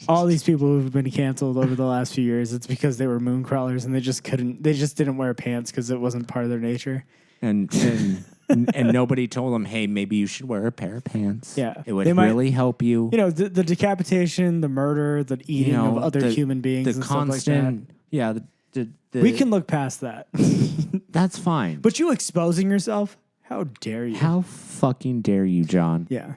[SPEAKER 3] All these people who've been canceled over the last few years, it's because they were Mooncrawlers and they just didn't wear pants because it wasn't part of their nature.
[SPEAKER 2] And nobody told them, hey, maybe you should wear a pair of pants.
[SPEAKER 3] Yeah.
[SPEAKER 2] It would really help you.
[SPEAKER 3] The decapitation, the murder, the eating of other human beings and stuff like that.
[SPEAKER 2] Yeah.
[SPEAKER 3] We can look past that.
[SPEAKER 2] That's fine.
[SPEAKER 3] But you exposing yourself? How dare you?
[SPEAKER 2] How fucking dare you, John?
[SPEAKER 3] Yeah.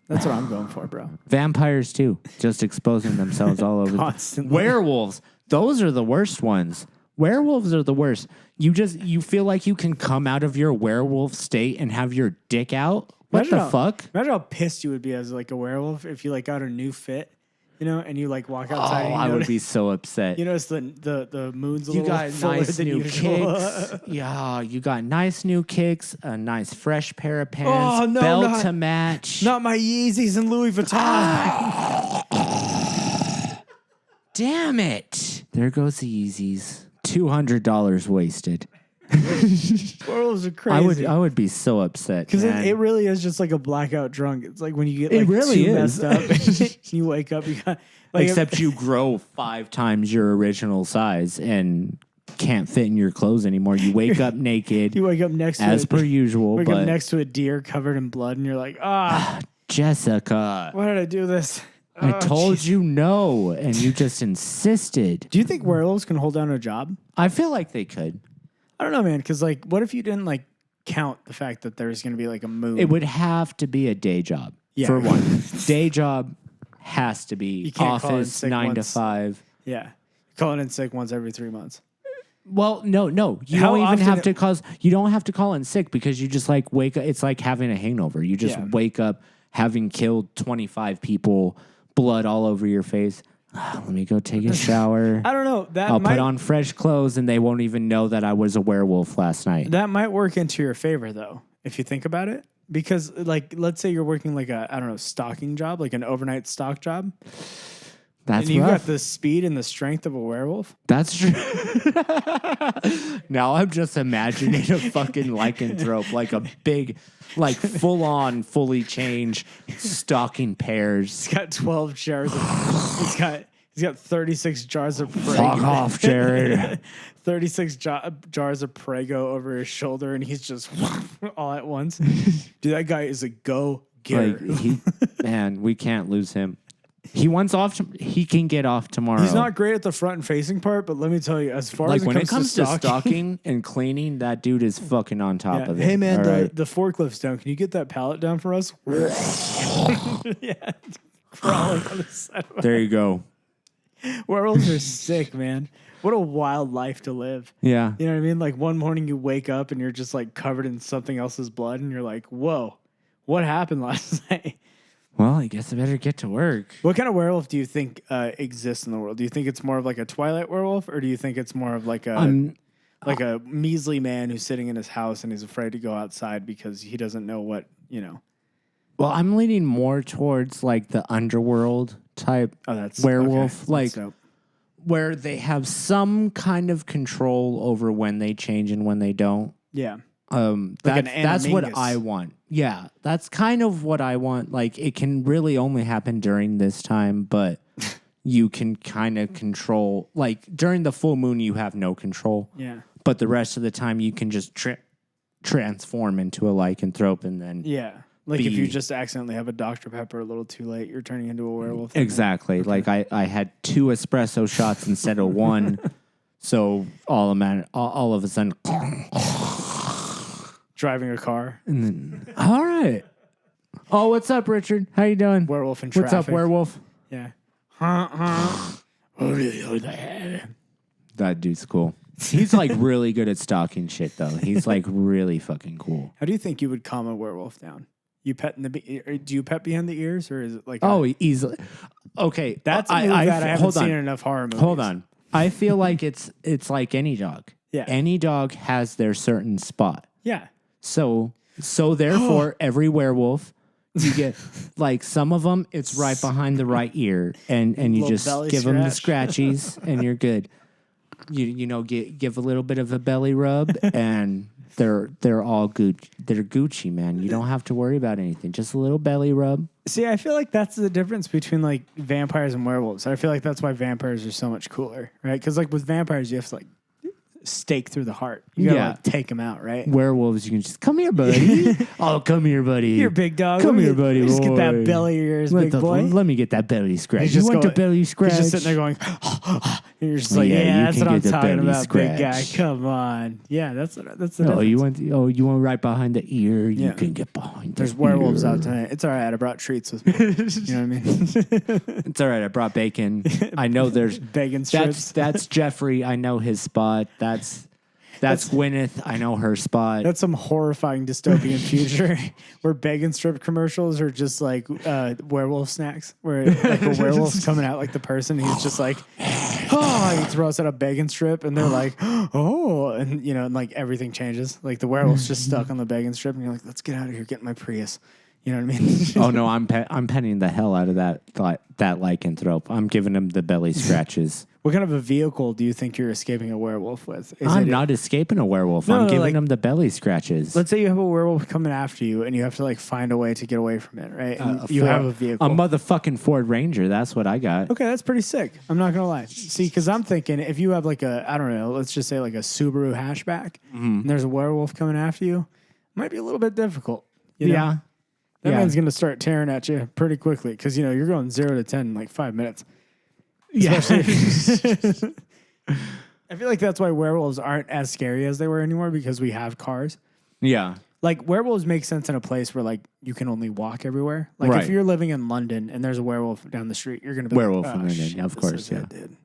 [SPEAKER 3] That's what I'm going for, bro.
[SPEAKER 2] Vampires, too. Just exposing themselves all over.
[SPEAKER 3] Constantly.
[SPEAKER 2] Werewolves. Those are the worst ones. Werewolves are the worst. You feel like you can come out of your werewolf state and have your dick out? What the fuck?
[SPEAKER 3] Imagine how pissed you would be as like a werewolf if you like got a new fit, and you like walk outside.
[SPEAKER 2] I would be so upset.
[SPEAKER 3] It's the moon's a
[SPEAKER 2] you
[SPEAKER 3] little
[SPEAKER 2] got
[SPEAKER 3] fuller
[SPEAKER 2] nice
[SPEAKER 3] than
[SPEAKER 2] new
[SPEAKER 3] usual.
[SPEAKER 2] kicks. Yeah, you got nice new kicks, a nice fresh pair of pants, belt to match.
[SPEAKER 3] Not my Yeezys and Louis Vuitton.
[SPEAKER 2] Damn it. There goes the Yeezys. $200 wasted.
[SPEAKER 3] Werewolves are crazy.
[SPEAKER 2] I would be so upset
[SPEAKER 3] because it really is just like a blackout drunk. It's like when you get like
[SPEAKER 2] really
[SPEAKER 3] too messed up, you wake up, you got
[SPEAKER 2] except you grow 5 times your original size and can't fit in your clothes anymore. You wake up naked.
[SPEAKER 3] You wake up next to
[SPEAKER 2] as per usual.
[SPEAKER 3] Wake up next to a deer covered in blood, and you're like,
[SPEAKER 2] Jessica,
[SPEAKER 3] why did I do this?
[SPEAKER 2] I told you no, and you just insisted.
[SPEAKER 3] Do you think werewolves can hold down a job?
[SPEAKER 2] I feel like they could.
[SPEAKER 3] I don't know, man. Because like, what if you didn't like count the fact that there's going to be like a moon?
[SPEAKER 2] It would have to be a day job for one. Day job has to be office 9 to 5.
[SPEAKER 3] Yeah, calling in sick once every 3 months.
[SPEAKER 2] Well, no. You don't even have to you don't have to call in sick because you just like wake up. It's like having a hangover. You just wake up having killed 25 people, blood all over your face. Let me go take a shower.
[SPEAKER 3] I don't know. That
[SPEAKER 2] I'll
[SPEAKER 3] might,
[SPEAKER 2] put on fresh clothes and they won't even know that I was a werewolf last night.
[SPEAKER 3] That might work into your favor, though, if you think about it. Because, like, let's say you're working like a, I don't know, stocking job, like an overnight stock job.
[SPEAKER 2] That's
[SPEAKER 3] and you
[SPEAKER 2] rough.
[SPEAKER 3] got the speed and the strength of a werewolf.
[SPEAKER 2] That's true. Now I'm just imagining a fucking lycanthrope, like a big, like full on, fully changed stalking pairs.
[SPEAKER 3] He's got 12 jars of. He's got 36 jars of Prego.
[SPEAKER 2] Fuck off, Jared.
[SPEAKER 3] 36 jars of Prego over his shoulder, and he's just all at once. Dude, that guy is a go-getter.
[SPEAKER 2] Like man, we can't lose him. He wants off. He can get off tomorrow.
[SPEAKER 3] He's not great at the front and facing part, but let me tell you, as far
[SPEAKER 2] like
[SPEAKER 3] as
[SPEAKER 2] when it comes to
[SPEAKER 3] stalking,
[SPEAKER 2] stalking and cleaning, that dude is fucking on top of it.
[SPEAKER 3] Hey man,
[SPEAKER 2] all right?
[SPEAKER 3] the forklift's down. Can you get that pallet down for us? Yeah, crawling on the side of
[SPEAKER 2] There you go.
[SPEAKER 3] Werewolves are sick, man. What a wild life to live.
[SPEAKER 2] Yeah.
[SPEAKER 3] You know what I mean? Like one morning you wake up and you're just like covered in something else's blood, and you're like, whoa, what happened last night?
[SPEAKER 2] Well, I guess I better get to work.
[SPEAKER 3] What kind of werewolf do you think exists in the world? Do you think it's more of like a Twilight werewolf, or do you think it's more of like a measly man who's sitting in his house and he's afraid to go outside because he doesn't know what, you know?
[SPEAKER 2] Well, I'm leaning more towards like the underworld type werewolf,
[SPEAKER 3] okay.
[SPEAKER 2] like
[SPEAKER 3] That's dope.
[SPEAKER 2] where they have some kind of control over when they change and when they don't.
[SPEAKER 3] Yeah.
[SPEAKER 2] That's what
[SPEAKER 3] Animagus.
[SPEAKER 2] I want. Yeah, that's kind of what I want. Like, it can really only happen during this time, but you can kind of control. Like, during the full moon, you have no control.
[SPEAKER 3] Yeah.
[SPEAKER 2] But the rest of the time, you can just transform into a lycanthrope and then...
[SPEAKER 3] Yeah. Like if you just accidentally have a Dr. Pepper a little too late, you're turning into a werewolf.
[SPEAKER 2] Exactly. Okay. Like, I had 2 espresso shots instead of 1. So all of a sudden...
[SPEAKER 3] Driving a car.
[SPEAKER 2] And then, all right. Oh, what's up, Richard? How you doing?
[SPEAKER 3] Werewolf in traffic.
[SPEAKER 2] What's up, werewolf?
[SPEAKER 3] Yeah.
[SPEAKER 2] That dude's cool. He's like really good at stalking shit, though. He's like really fucking cool.
[SPEAKER 3] How do you think you would calm a werewolf down? You pet in the do you pet behind the ears, or is it like
[SPEAKER 2] Easily. Okay,
[SPEAKER 3] that's a move that I haven't seen in enough horror movies.
[SPEAKER 2] Hold on. I feel like it's like any dog.
[SPEAKER 3] Yeah.
[SPEAKER 2] Any dog has their certain spot.
[SPEAKER 3] Yeah.
[SPEAKER 2] So therefore, every werewolf, you get like some of them, it's right behind the right ear, and you
[SPEAKER 3] Little
[SPEAKER 2] just
[SPEAKER 3] belly
[SPEAKER 2] give them the
[SPEAKER 3] scratch.
[SPEAKER 2] scratchies, and you're good. You know, give a little bit of a belly rub, and they're all Gucci. They're Gucci, man. You don't have to worry about anything. Just a little belly rub.
[SPEAKER 3] See, I feel like that's the difference between like vampires and werewolves. I feel like that's why vampires are so much cooler, right? Because like with vampires, you have to like stake through the heart. You gotta like take them out, right?
[SPEAKER 2] Werewolves, you can just come here, buddy. Oh, come here, buddy.
[SPEAKER 3] You're a big dog.
[SPEAKER 2] Come here, buddy.
[SPEAKER 3] Just get that
[SPEAKER 2] boy.
[SPEAKER 3] belly of yours, big boy.
[SPEAKER 2] Let me get that belly scratch.
[SPEAKER 3] He's
[SPEAKER 2] You want the belly scratch?
[SPEAKER 3] He's just sitting there going, and you're just
[SPEAKER 2] Oh,
[SPEAKER 3] like,
[SPEAKER 2] yeah,
[SPEAKER 3] yeah,
[SPEAKER 2] you
[SPEAKER 3] that's
[SPEAKER 2] can
[SPEAKER 3] what I'm
[SPEAKER 2] get the
[SPEAKER 3] talking
[SPEAKER 2] belly
[SPEAKER 3] about, big guy.
[SPEAKER 2] scratch.
[SPEAKER 3] Come on. Yeah, that's the
[SPEAKER 2] Oh,
[SPEAKER 3] difference.
[SPEAKER 2] you want right behind the ear?
[SPEAKER 3] Yeah.
[SPEAKER 2] You can get behind.
[SPEAKER 3] There's
[SPEAKER 2] the
[SPEAKER 3] werewolves
[SPEAKER 2] ear.
[SPEAKER 3] out tonight. It's all right. I brought treats with me. You know what I mean?
[SPEAKER 2] It's all right. I brought bacon. I know there's
[SPEAKER 3] Bacon strips.
[SPEAKER 2] That's Jeffrey. I know his spot. That's Gwyneth. I know her spot.
[SPEAKER 3] That's some horrifying dystopian future where bacon strip commercials are just like werewolf snacks, where like a werewolf's coming out like the person. He's just like, oh, he throws out a bacon strip, and they're like, oh, and you know, and like everything changes. Like the werewolf's just stuck on the bacon strip, and you're like, let's get out of here, get in my Prius. You know what I mean?
[SPEAKER 2] Oh no, I'm penning the hell out of that lycanthrope. I'm giving him the belly scratches.
[SPEAKER 3] What kind of a vehicle do you think you're escaping a werewolf with?
[SPEAKER 2] I'm not escaping a werewolf. I'm giving him the belly scratches.
[SPEAKER 3] Let's say you have a werewolf coming after you, and you have to like find a way to get away from it, right? And you have a vehicle,
[SPEAKER 2] a motherfucking Ford Ranger. That's what I got.
[SPEAKER 3] Okay, that's pretty sick. I'm not gonna lie. See, because I'm thinking if you have like I don't know, let's just say like a Subaru hatchback, and there's a werewolf coming after you, it might be a little bit difficult. You know?
[SPEAKER 2] Yeah.
[SPEAKER 3] That man's gonna start tearing at you pretty quickly because you know you're going 0 to 10 in like 5 minutes.
[SPEAKER 2] Yeah.
[SPEAKER 3] I feel like that's why werewolves aren't as scary as they were anymore because we have cars.
[SPEAKER 2] Yeah.
[SPEAKER 3] Like werewolves make sense in a place where like you can only walk everywhere. Like
[SPEAKER 2] Right.
[SPEAKER 3] if you're living in London and there's a werewolf down the street, you're gonna be
[SPEAKER 2] Werewolf
[SPEAKER 3] like,
[SPEAKER 2] in
[SPEAKER 3] oh,
[SPEAKER 2] London,
[SPEAKER 3] shit,
[SPEAKER 2] of
[SPEAKER 3] this
[SPEAKER 2] course,
[SPEAKER 3] is
[SPEAKER 2] yeah.
[SPEAKER 3] it, dude.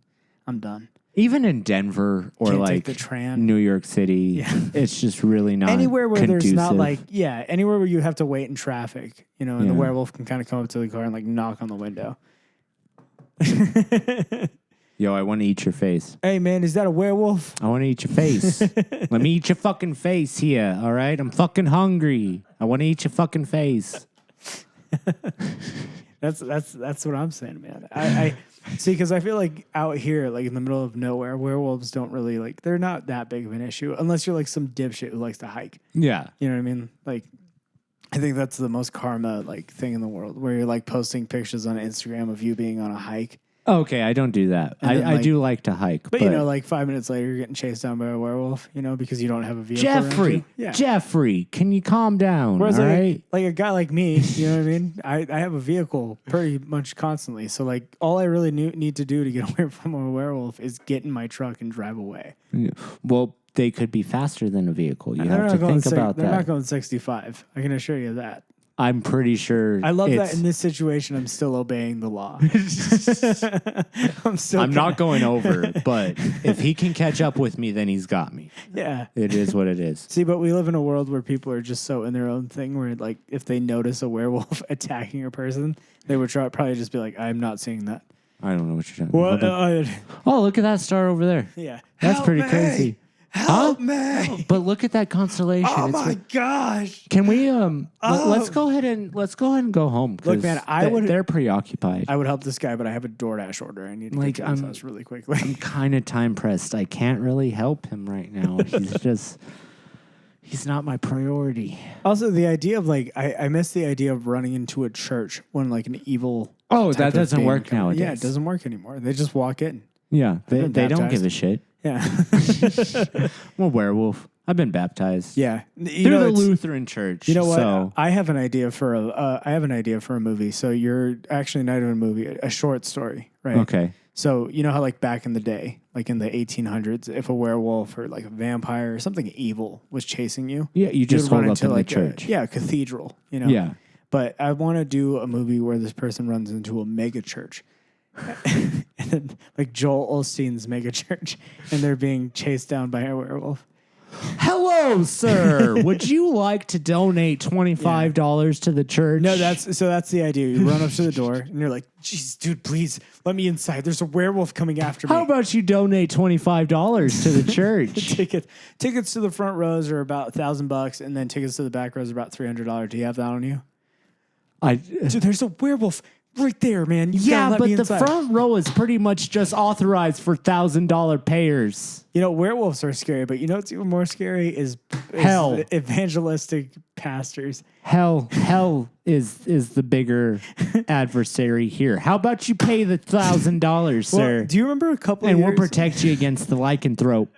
[SPEAKER 3] I'm done.
[SPEAKER 2] Even in Denver or
[SPEAKER 3] Can't
[SPEAKER 2] like
[SPEAKER 3] take the tram.
[SPEAKER 2] New York City, it's just really not
[SPEAKER 3] Anywhere where there's not
[SPEAKER 2] conducive.
[SPEAKER 3] like anywhere where you have to wait in traffic, you know, and the werewolf can kind of come up to the car and like knock on the window.
[SPEAKER 2] Yo, I want to eat your face.
[SPEAKER 3] Hey, man, is that a werewolf?
[SPEAKER 2] I want to eat your face. Let me eat your fucking face here, all right? I'm fucking hungry. I want to eat your fucking face.
[SPEAKER 3] That's what I'm saying, man. I see, because I feel like out here, like in the middle of nowhere, werewolves don't really like. They're not that big of an issue unless you're like some dipshit who likes to hike.
[SPEAKER 2] Yeah.
[SPEAKER 3] You know what I mean? Like, I think that's the most karma like thing in the world, where you're like posting pictures on Instagram of you being on a hike.
[SPEAKER 2] Okay, I don't do that. I do like to hike.
[SPEAKER 3] But, you know, like 5 minutes later, you're getting chased down by a werewolf, you know, because you don't have a vehicle.
[SPEAKER 2] Jeffrey,
[SPEAKER 3] Yeah.
[SPEAKER 2] Jeffrey, can you calm down?
[SPEAKER 3] Whereas
[SPEAKER 2] all
[SPEAKER 3] like,
[SPEAKER 2] right?
[SPEAKER 3] like a guy like me, you know what I mean? I have a vehicle pretty much constantly. So like all I really need to do to get away from a werewolf is get in my truck and drive away.
[SPEAKER 2] Well, they could be faster than a vehicle. You
[SPEAKER 3] And they're
[SPEAKER 2] have to
[SPEAKER 3] not going
[SPEAKER 2] think about
[SPEAKER 3] They're
[SPEAKER 2] that.
[SPEAKER 3] not going 65. I can assure you that.
[SPEAKER 2] I'm pretty sure.
[SPEAKER 3] I love that
[SPEAKER 2] it's-
[SPEAKER 3] in this situation, I'm still obeying the law.
[SPEAKER 2] I'm not going over, but if he can catch up with me, then he's got me.
[SPEAKER 3] Yeah.
[SPEAKER 2] It is what it is.
[SPEAKER 3] See, but we live in a world where people are just so in their own thing where, like, if they notice a werewolf attacking a person, they would probably just be like, I'm not seeing that.
[SPEAKER 2] I don't know what you're talking
[SPEAKER 3] What?
[SPEAKER 2] about. Oh, look at that star over there.
[SPEAKER 3] Yeah.
[SPEAKER 2] That's
[SPEAKER 3] Help
[SPEAKER 2] pretty
[SPEAKER 3] me!
[SPEAKER 2] crazy.
[SPEAKER 3] Help me!
[SPEAKER 2] But look at that constellation.
[SPEAKER 3] Oh
[SPEAKER 2] It's
[SPEAKER 3] my gosh!
[SPEAKER 2] Can we let's go ahead and go home.
[SPEAKER 3] Look, man,
[SPEAKER 2] they're preoccupied.
[SPEAKER 3] I would help this guy, but I have a DoorDash order. I need to
[SPEAKER 2] Like,
[SPEAKER 3] get to his house really quickly.
[SPEAKER 2] I'm kind of time pressed. I can't really help him right now. He's not my priority.
[SPEAKER 3] Also, the idea of like, I miss the idea of running into a church when like an evil.
[SPEAKER 2] Oh,
[SPEAKER 3] type
[SPEAKER 2] that
[SPEAKER 3] of
[SPEAKER 2] doesn't
[SPEAKER 3] being
[SPEAKER 2] work
[SPEAKER 3] comes-
[SPEAKER 2] nowadays.
[SPEAKER 3] Yeah, it doesn't work anymore. They just walk in.
[SPEAKER 2] Yeah, they
[SPEAKER 3] been
[SPEAKER 2] don't
[SPEAKER 3] baptized.
[SPEAKER 2] give a shit.
[SPEAKER 3] Yeah,
[SPEAKER 2] I'm a werewolf. I've been baptized.
[SPEAKER 3] yeah.
[SPEAKER 2] Through the Lutheran church.
[SPEAKER 3] You know what?
[SPEAKER 2] So,
[SPEAKER 3] I have an idea for a movie. So you're actually not even a movie, a short story, right?
[SPEAKER 2] okay.
[SPEAKER 3] So you know how like back in the day, like in the 1800s, if a werewolf or like a vampire or something evil was chasing you,
[SPEAKER 2] Yeah, you just
[SPEAKER 3] would run
[SPEAKER 2] hold up
[SPEAKER 3] into
[SPEAKER 2] in
[SPEAKER 3] like
[SPEAKER 2] the church.
[SPEAKER 3] a cathedral, you know?
[SPEAKER 2] Yeah.
[SPEAKER 3] But I want to do a movie where this person runs into a mega church. And then, like Joel Osteen's mega church, and they're being chased down by a werewolf.
[SPEAKER 2] Hello, sir. Would you like to donate $25 to the church?
[SPEAKER 3] No, that's the idea. You run up to the door and you're like, "Jeez, dude, please let me inside. There's a werewolf coming after me."
[SPEAKER 2] How about you donate $25 to the church?
[SPEAKER 3] Tickets to the front rows are about $1,000, and then tickets to the back rows are about $300. Do you have that on you? Dude, there's a werewolf right there, man. You gotta
[SPEAKER 2] Yeah,
[SPEAKER 3] let
[SPEAKER 2] but
[SPEAKER 3] me
[SPEAKER 2] the
[SPEAKER 3] inside.
[SPEAKER 2] front row is pretty much just authorized for $1,000 payers.
[SPEAKER 3] You know, werewolves are scary, but you know what's even more scary is
[SPEAKER 2] Hell.
[SPEAKER 3] evangelistic pastors.
[SPEAKER 2] Hell is the bigger adversary here. How about you pay the $1,000, sir?
[SPEAKER 3] Well, do you remember a couple of
[SPEAKER 2] and
[SPEAKER 3] years?
[SPEAKER 2] we'll protect you against the lycanthrope.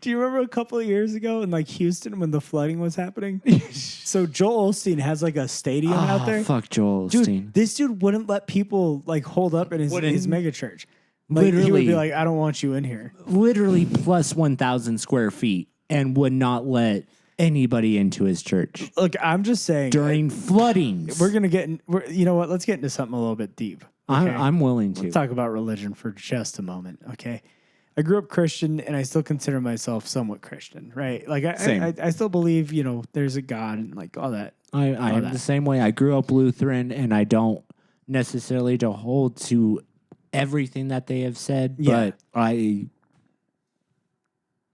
[SPEAKER 3] Do you remember a couple of years ago in like Houston when the flooding was happening? So Joel Osteen has like a stadium out there.
[SPEAKER 2] Fuck Joel
[SPEAKER 3] Dude,
[SPEAKER 2] Osteen.
[SPEAKER 3] this dude wouldn't let people like hold up in his mega church. Like, he would
[SPEAKER 2] Literally.
[SPEAKER 3] be like, "I don't want you in here."
[SPEAKER 2] Literally plus 1,000 square feet and would not let anybody into his church
[SPEAKER 3] Look, I'm just saying.
[SPEAKER 2] during floodings.
[SPEAKER 3] We're gonna get. You know what? Let's get into something a little bit deep. Okay?
[SPEAKER 2] I'm willing to.
[SPEAKER 3] Let's talk about religion for just a moment, okay? I grew up Christian, and I still consider myself somewhat Christian, right? Like
[SPEAKER 2] Same.
[SPEAKER 3] I still believe, you know, there's a God and like all that.
[SPEAKER 2] I am
[SPEAKER 3] that.
[SPEAKER 2] the same way. I grew up Lutheran, and I don't necessarily hold to everything that they have said,
[SPEAKER 3] Yeah.
[SPEAKER 2] but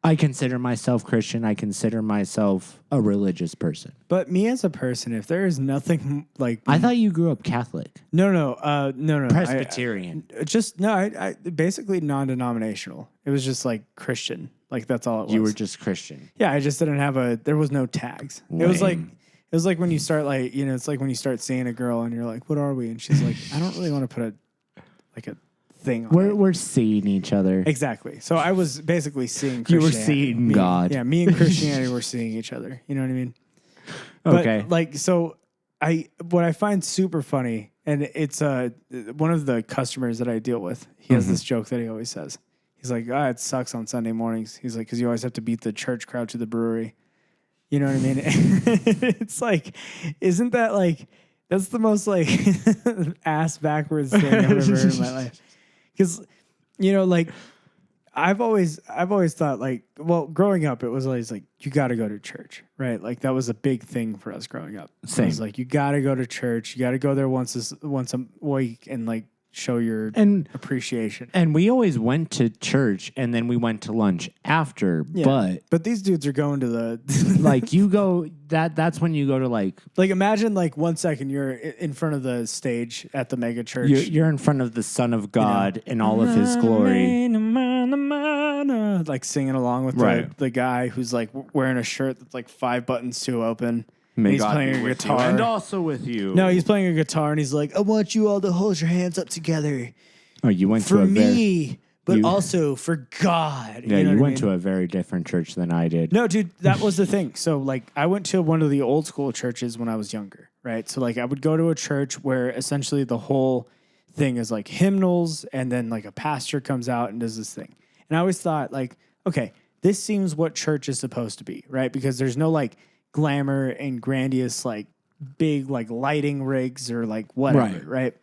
[SPEAKER 2] I consider myself Christian. I consider myself a religious person.
[SPEAKER 3] But me as a person, if there is nothing like
[SPEAKER 2] I thought you grew up Catholic,
[SPEAKER 3] no,
[SPEAKER 2] Presbyterian.
[SPEAKER 3] I basically non-denominational. It was just like Christian, like that's all it was.
[SPEAKER 2] You were just Christian.
[SPEAKER 3] Yeah, I just didn't have there was no tags. It was like when you start like, you know, it's like when you start seeing a girl and you're like, "What are we?" And she's like, "I don't really want to put a thing on it."
[SPEAKER 2] We're seeing each other.
[SPEAKER 3] Exactly. So I was basically seeing
[SPEAKER 2] You were
[SPEAKER 3] Christianity.
[SPEAKER 2] seeing God.
[SPEAKER 3] Yeah, me and Christianity were seeing each other. You know what I mean?
[SPEAKER 2] Okay.
[SPEAKER 3] But like, so what I find super funny, and it's one of the customers that I deal with, he has this joke that he always says. He's like, "It sucks on Sunday mornings." He's like, "Because you always have to beat the church crowd to the brewery." You know what I mean? It's like, isn't that like, that's the most like ass backwards thing I've ever heard in my life. Because, you know, like, I've always thought like, well, growing up, it was always like, you got to go to church, right? Like that was a big thing for us growing up.
[SPEAKER 2] Same.
[SPEAKER 3] It was like, you got to go to church. You got to go there once a week and like show your appreciation.
[SPEAKER 2] And we always went to church and then we went to lunch after.
[SPEAKER 3] But these dudes are going to the
[SPEAKER 2] like you go that's when you go to like
[SPEAKER 3] imagine like 1 second you're in front of the stage at the mega church.
[SPEAKER 2] You're in front of the Son of God in all of his glory.
[SPEAKER 3] Like singing along with the guy who's like wearing a shirt that's like 5 buttons too open.
[SPEAKER 2] May
[SPEAKER 3] he's
[SPEAKER 2] God
[SPEAKER 3] playing
[SPEAKER 2] be
[SPEAKER 3] a
[SPEAKER 2] with
[SPEAKER 3] guitar.
[SPEAKER 2] you and also with you.
[SPEAKER 3] No, he's playing a guitar and he's like, I want you all to hold your hands up together.
[SPEAKER 2] Oh, you went
[SPEAKER 3] for
[SPEAKER 2] to a
[SPEAKER 3] me, but also for God.
[SPEAKER 2] Yeah, you went to a very different church than I did.
[SPEAKER 3] No, dude, that was the thing. So, like, I went to one of the old school churches when I was younger, right? So, like, I would go to a church where essentially the whole thing is like hymnals, and then like a pastor comes out and does this thing. And I always thought, like, okay, this seems what church is supposed to be, right? Because there's no like glamour and grandiose, like big, like lighting rigs or like whatever, right?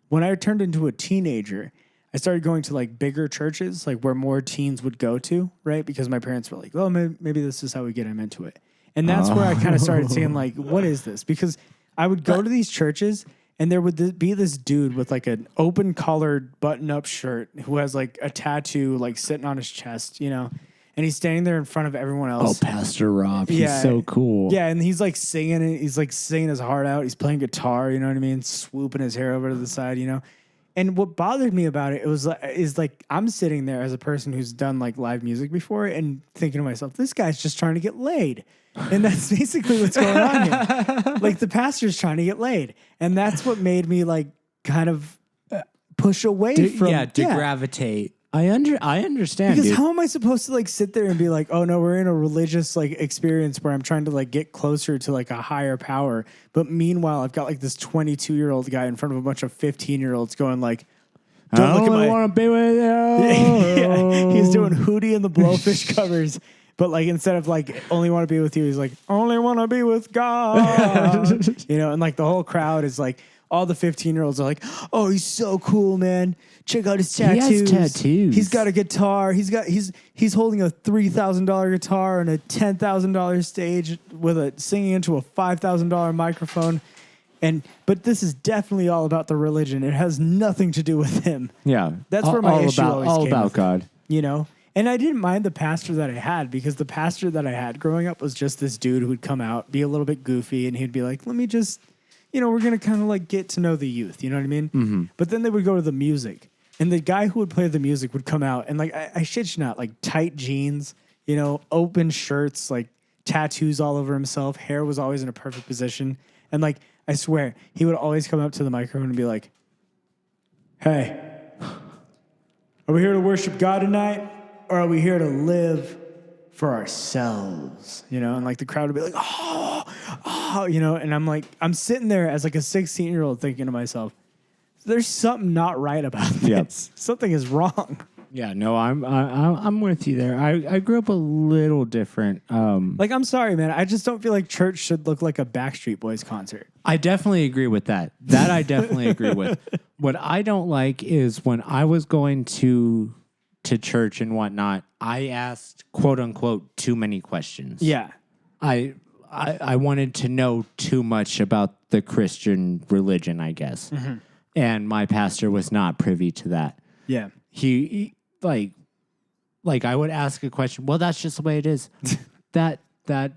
[SPEAKER 3] When I turned into a teenager, I started going to like bigger churches, like where more teens would go to, right? Because my parents were like, well, maybe this is how we get them into it. And that's where I kind of started seeing like, what is this? Because I would go to these churches and there would be this dude with like an open collared button up shirt who has like a tattoo like sitting on his chest, you know, and he's standing there in front of everyone else.
[SPEAKER 2] Oh, Pastor Rob, he's so cool.
[SPEAKER 3] Yeah, and he's like singing, he's like singing his heart out. He's playing guitar, you know what I mean? Swooping his hair over to the side, you know? And what bothered me about it is like I'm sitting there as a person who's done like live music before and thinking to myself, this guy's just trying to get laid. And that's basically what's going on here. Like the pastor's trying to get laid. And that's what made me like kind of push away from
[SPEAKER 2] gravitate. I understand.
[SPEAKER 3] Because
[SPEAKER 2] dude.
[SPEAKER 3] how am I supposed to like sit there and be like, oh no, we're in a religious like experience where I'm trying to like get closer to like a higher power, but meanwhile I've got like this 22-year-old guy in front of a bunch of 15-year-olds going like, don't look at my.
[SPEAKER 2] I want to be with you.
[SPEAKER 3] Yeah, he's doing Hootie and the Blowfish covers, but like instead of like only want to be with you, he's like only want to be with God. You know, and like the whole crowd is like. All the 15-year-olds are like, "Oh, he's so cool, man! Check out his tattoos.
[SPEAKER 2] He has tattoos.
[SPEAKER 3] He's got a guitar. He's holding a $3,000 guitar on a $10,000 stage with singing into a $5,000 microphone." But this is definitely all about the religion. It has nothing to do with him.
[SPEAKER 2] Yeah,
[SPEAKER 3] that's where my issue always
[SPEAKER 2] all
[SPEAKER 3] came
[SPEAKER 2] about
[SPEAKER 3] with
[SPEAKER 2] God.
[SPEAKER 3] It, you know. And I didn't mind the pastor that I had because the pastor that I had growing up was just this dude who would come out, be a little bit goofy, and he'd be like, "Let me just." You know, we're going to kind of like get to know the youth. You know what I mean? Mm-hmm. But then they would go to the music. And the guy who would play the music would come out. And like, I shit you not, like tight jeans, you know, open shirts, like tattoos all over himself. Hair was always in a perfect position. And like, I swear, he would always come up to the microphone and be like, hey, are we here to worship God tonight? Or are we here to live for ourselves? You know? And like the crowd would be like, oh, you know, and I'm like, I'm sitting there as like a 16-year-old thinking to myself, there's something not right about this.
[SPEAKER 2] Yep.
[SPEAKER 3] Something is wrong.
[SPEAKER 2] Yeah, no, I'm with you there. I grew up a little different.
[SPEAKER 3] Like, I'm sorry, man. I just don't feel like church should look like a Backstreet Boys concert.
[SPEAKER 2] I definitely agree with that. That I definitely agree with. What I don't like is when I was going to church and whatnot, I asked, quote unquote, too many questions.
[SPEAKER 3] Yeah.
[SPEAKER 2] I wanted to know too much about the Christian religion, I guess. Mm-hmm. And my pastor was not privy to that.
[SPEAKER 3] Yeah.
[SPEAKER 2] He like I would ask a question. Well, that's just the way it is. that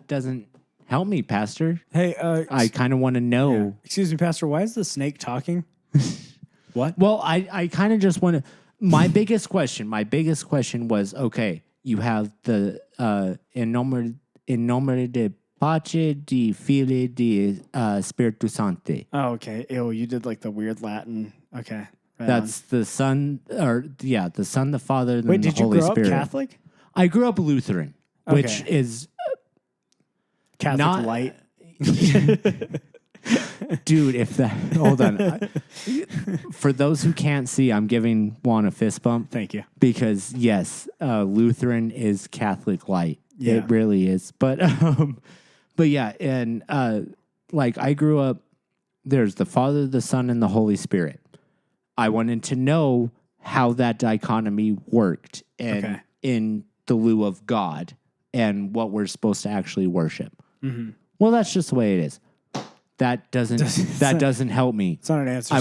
[SPEAKER 2] doesn't help me, Pastor.
[SPEAKER 3] Hey,
[SPEAKER 2] I kind of want to know.
[SPEAKER 3] Yeah. Excuse me, Pastor, why is the snake talking? What?
[SPEAKER 2] Well, I kind of just want to. My biggest question was, okay, you have the in nombre de Pace, di Fili, di Spiritu Santi.
[SPEAKER 3] Oh, okay. Ew, you did like the weird Latin. Okay. Right
[SPEAKER 2] That's the Son, the Son, the Father, and
[SPEAKER 3] Wait,
[SPEAKER 2] the Holy Spirit.
[SPEAKER 3] Did you grow up Catholic?
[SPEAKER 2] I grew up Lutheran, which
[SPEAKER 3] Okay.
[SPEAKER 2] is
[SPEAKER 3] Catholic
[SPEAKER 2] not
[SPEAKER 3] light.
[SPEAKER 2] Dude, if that... Hold on. For those who can't see, I'm giving Juan a fist bump.
[SPEAKER 3] Thank you.
[SPEAKER 2] Because, yes, Lutheran is Catholic light.
[SPEAKER 3] Yeah.
[SPEAKER 2] It really is. But yeah, and like I grew up, there's the Father, the Son, and the Holy Spirit. I wanted to know how that dichotomy worked and in the lieu of God and what we're supposed to actually worship. Mm-hmm. Well, that's just the way it is. That doesn't help me.
[SPEAKER 3] It's not an answer.
[SPEAKER 2] I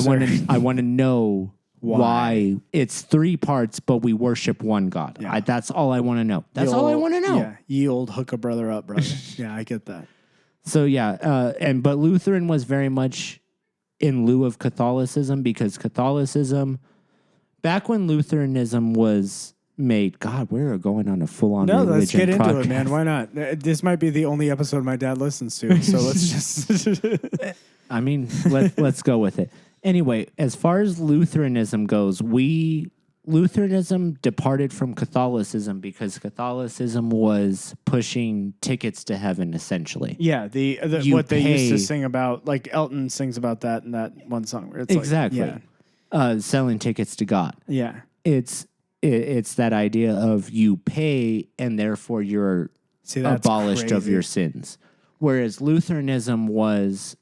[SPEAKER 2] want to know why it's 3 parts, but we worship one God.
[SPEAKER 3] Yeah.
[SPEAKER 2] That's all I want to know. That's all I want to know.
[SPEAKER 3] Yeah, ye old hook a brother up, brother. Yeah, I get that.
[SPEAKER 2] So but Lutheran was very much in lieu of Catholicism, because Catholicism, back when Lutheranism was made, God, we're going on a full-on religion
[SPEAKER 3] let's get into
[SPEAKER 2] podcast.
[SPEAKER 3] it, man. Why not? This might be the only episode my dad listens to, so let's just...
[SPEAKER 2] I mean, let's go with it. Anyway, as far as Lutheranism goes, Lutheranism departed from Catholicism because Catholicism was pushing tickets to heaven, essentially.
[SPEAKER 3] Yeah, what they used to sing about, like Elton sings about that in that one song. Where it's
[SPEAKER 2] Exactly.
[SPEAKER 3] Like,
[SPEAKER 2] Selling tickets to God.
[SPEAKER 3] yeah.
[SPEAKER 2] It's that idea of you pay and therefore you're abolished of your sins. Whereas Lutheranism was,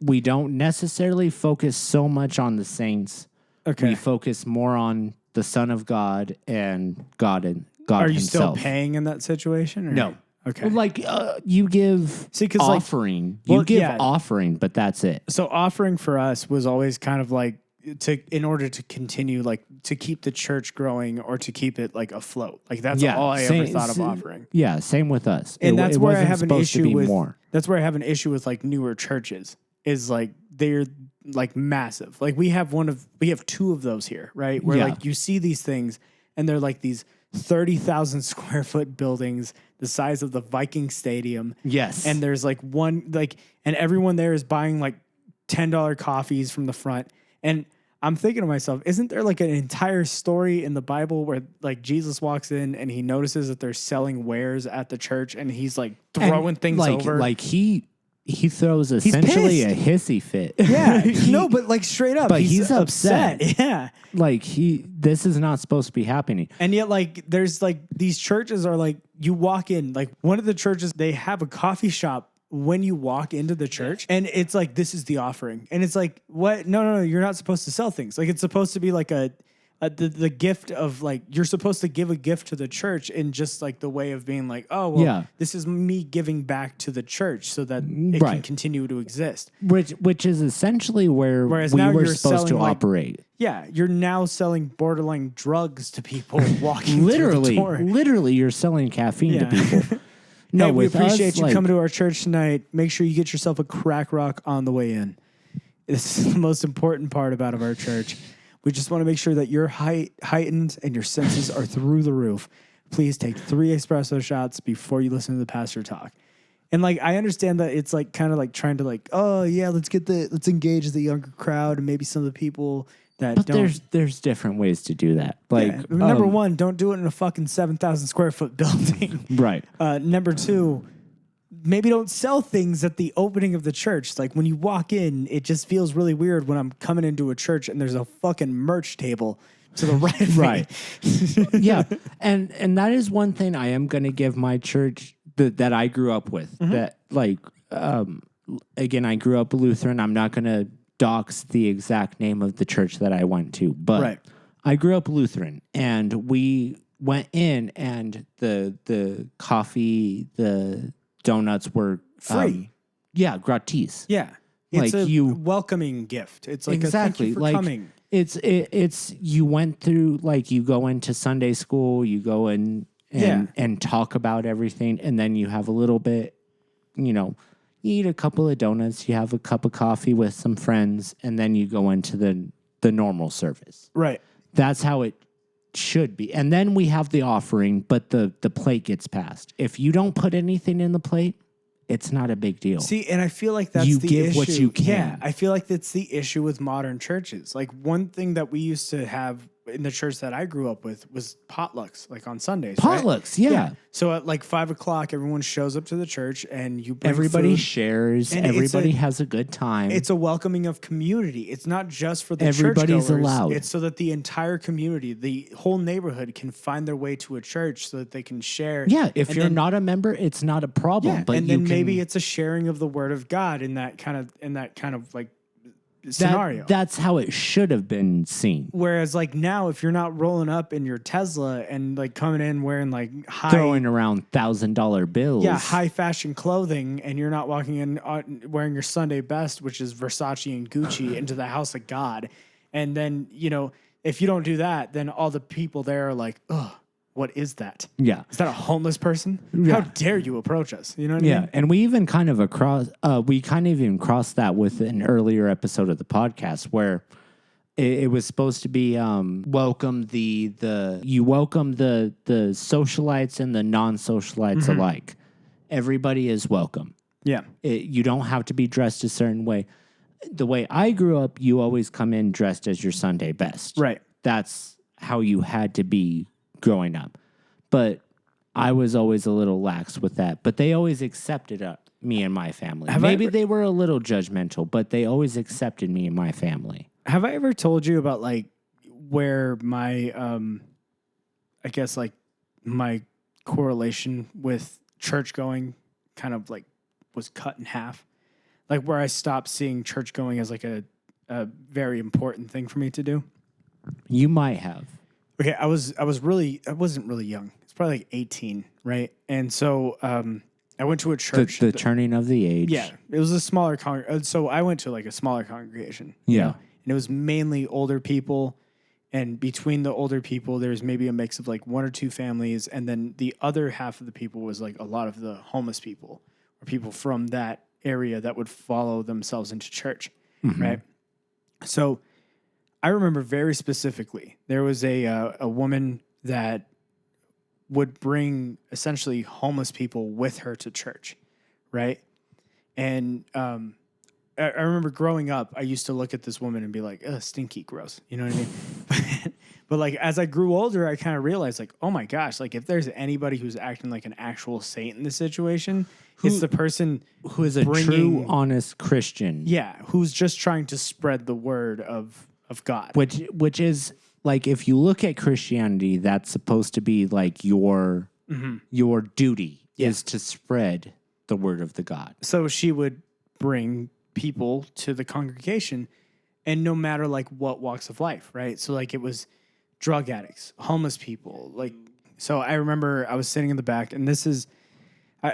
[SPEAKER 2] we don't necessarily focus so much on the saints.
[SPEAKER 3] Okay.
[SPEAKER 2] We focus more on the Son of God and God
[SPEAKER 3] Are you
[SPEAKER 2] himself.
[SPEAKER 3] still paying in that situation? Or?
[SPEAKER 2] No.
[SPEAKER 3] Okay.
[SPEAKER 2] Well, like you give offering. Offering, but that's it.
[SPEAKER 3] So offering for us was always kind of like in order to continue, like to keep the church growing or to keep it like afloat. Like that's all I ever thought of offering.
[SPEAKER 2] Yeah, same with us.
[SPEAKER 3] And that's where I have an
[SPEAKER 2] supposed to
[SPEAKER 3] issue
[SPEAKER 2] be
[SPEAKER 3] with.
[SPEAKER 2] More.
[SPEAKER 3] That's where I have an issue with like newer churches. Is like they're like massive. Like we have 2 of those here, right? Where like you see these things and they're like these 30,000 square foot buildings, the size of the Viking Stadium.
[SPEAKER 2] Yes.
[SPEAKER 3] And there's like and everyone there is buying like $10 coffees from the front. And I'm thinking to myself, isn't there like an entire story in the Bible where like Jesus walks in and he notices that they're selling wares at the church and he's like throwing things over?
[SPEAKER 2] Like he throws essentially a hissy fit.
[SPEAKER 3] Yeah. No, but like straight up.
[SPEAKER 2] But he's upset.
[SPEAKER 3] Yeah.
[SPEAKER 2] Like this is not supposed to be happening.
[SPEAKER 3] And yet like there's like these churches are like you walk in, like one of the churches, they have a coffee shop when you walk into the church and it's like, this is the offering. And it's like, what? No, you're not supposed to sell things. Like it's supposed to be like the gift of like, you're supposed to give a gift to the church in just like the way of being like, oh, well, this is me giving back to the church so that it can continue to exist.
[SPEAKER 2] Which is essentially whereas we were supposed to operate.
[SPEAKER 3] Yeah, you're now selling borderline drugs to people walking
[SPEAKER 2] literally,
[SPEAKER 3] through the door.
[SPEAKER 2] Literally, you're selling caffeine to people.
[SPEAKER 3] No, hey, we appreciate you coming to our church tonight. Make sure you get yourself a crack rock on the way in. This is the most important part about our church. We just want to make sure that you're heightened and your senses are through the roof. Please take 3 espresso shots before you listen to the pastor talk. And like, I understand that it's like kind of like trying to like, oh yeah, let's engage the younger crowd and maybe some of the people that
[SPEAKER 2] but
[SPEAKER 3] don't.
[SPEAKER 2] There's different ways to do that. Like
[SPEAKER 3] number 1, don't do it in a fucking 7,000 square foot building.
[SPEAKER 2] Right.
[SPEAKER 3] Number 2, maybe don't sell things at the opening of the church. Like when you walk in, it just feels really weird when I'm coming into a church and there's a fucking merch table to the right of
[SPEAKER 2] me. Yeah. And that is one thing I am going to give my church that I grew up with. Mm-hmm. That like, again, I grew up Lutheran. I'm not going to dox the exact name of the church that I went to, but I grew up Lutheran and we went in and the coffee, the donuts were
[SPEAKER 3] free.
[SPEAKER 2] Gratis.
[SPEAKER 3] Yeah. It's like a welcoming gift. It's like
[SPEAKER 2] exactly
[SPEAKER 3] a thank you for coming.
[SPEAKER 2] It's you went through, like you go into Sunday school, you go in and talk about everything, and then you have a little bit, you eat a couple of donuts, you have a cup of coffee with some friends, and then you go into the normal service.
[SPEAKER 3] Right.
[SPEAKER 2] That's how it should be. And then we have the offering, but the plate gets passed. If you don't put anything in the plate, it's not a big deal.
[SPEAKER 3] See, and I feel like that's
[SPEAKER 2] you
[SPEAKER 3] the
[SPEAKER 2] give
[SPEAKER 3] issue.
[SPEAKER 2] What you can.
[SPEAKER 3] Yeah, I feel like that's the issue with modern churches. Like one thing that we used to have in the church that I grew up with was potlucks, like on Sundays.
[SPEAKER 2] Potlucks, right? Yeah.
[SPEAKER 3] So at like 5:00, everyone shows up to the church and you bring
[SPEAKER 2] everybody
[SPEAKER 3] food,
[SPEAKER 2] shares. And everybody has a good time.
[SPEAKER 3] It's a welcoming of community. It's not just for the
[SPEAKER 2] everybody's
[SPEAKER 3] churchgoers.
[SPEAKER 2] allowed.
[SPEAKER 3] It's so that the entire community, the whole neighborhood, can find their way to a church so that they can share.
[SPEAKER 2] Yeah, if you're not a member, it's not a problem.
[SPEAKER 3] Yeah,
[SPEAKER 2] but
[SPEAKER 3] and then maybe it's a sharing of the word of God in that kind of like scenario.
[SPEAKER 2] That's how it should have been seen.
[SPEAKER 3] Whereas like now, if you're not rolling up in your Tesla and like coming in wearing like
[SPEAKER 2] throwing around $1,000 bills,
[SPEAKER 3] high fashion clothing, and you're not walking in wearing your Sunday best, which is Versace and Gucci, into the house of God, and then if you don't do that, then all the people there are like, ugh, what is that?
[SPEAKER 2] Yeah.
[SPEAKER 3] Is that a homeless person?
[SPEAKER 2] Yeah.
[SPEAKER 3] How dare you approach us? You know what I
[SPEAKER 2] Yeah,
[SPEAKER 3] mean?
[SPEAKER 2] and we even kind of even crossed that with an earlier episode of the podcast where it was supposed to be welcome the socialites and the non-socialites alike. Everybody is welcome.
[SPEAKER 3] Yeah.
[SPEAKER 2] You don't have to be dressed a certain way. The way I grew up, you always come in dressed as your Sunday best.
[SPEAKER 3] Right.
[SPEAKER 2] That's how you had to be growing up. But I was always a little lax with that. But they always accepted me and my family. Maybe they were a little judgmental, but they always accepted me and my family.
[SPEAKER 3] Have I ever told you about like where my, I guess like my correlation with church going kind of like was cut in half? Like where I stopped seeing church going as like a very important thing for me to do.
[SPEAKER 2] You might have.
[SPEAKER 3] Okay, I wasn't really young. It's probably like 18, right? And so I went to a church.
[SPEAKER 2] The turning of the age.
[SPEAKER 3] Yeah, it was a smaller so I went to like a smaller congregation.
[SPEAKER 2] Yeah.
[SPEAKER 3] You know? And it was mainly older people. And between the older people, there's maybe a mix of like one or two families. And then the other half of the people was like a lot of the homeless people or people from that area that would follow themselves into church, right? So I remember very specifically, there was a woman that would bring essentially homeless people with her to church, right? And I remember growing up, I used to look at this woman and be like, ugh, stinky, gross. You know what I mean? But like as I grew older, I kind of realized like, oh my gosh, like if there's anybody who's acting like an actual saint in this situation, it's the person
[SPEAKER 2] who is a true, honest Christian.
[SPEAKER 3] Yeah, who's just trying to spread the word of God.
[SPEAKER 2] Which is like if you look at Christianity, that's supposed to be like your duty is to spread the word of the God.
[SPEAKER 3] So she would bring people to the congregation, and no matter like what walks of life, right? So like it was drug addicts, homeless people, like. So I remember I was sitting in the back, and this is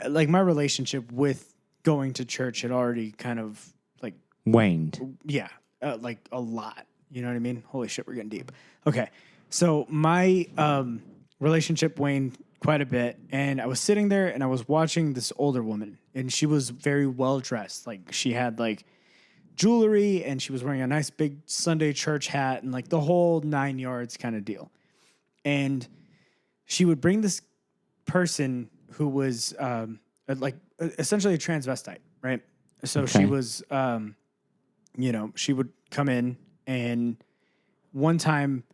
[SPEAKER 3] like my relationship with going to church had already kind of like
[SPEAKER 2] waned.
[SPEAKER 3] Yeah, like a lot. You know what I mean? Holy shit, we're getting deep. Okay, so my relationship waned quite a bit, and I was sitting there and I was watching this older woman, and she was very well dressed. Like she had like jewelry, and she was wearing a nice big Sunday church hat, and like the whole 9 yards kind of deal. And she would bring this person who was like essentially a transvestite, right? So
[SPEAKER 2] Okay.
[SPEAKER 3] she was, she would come in, and one time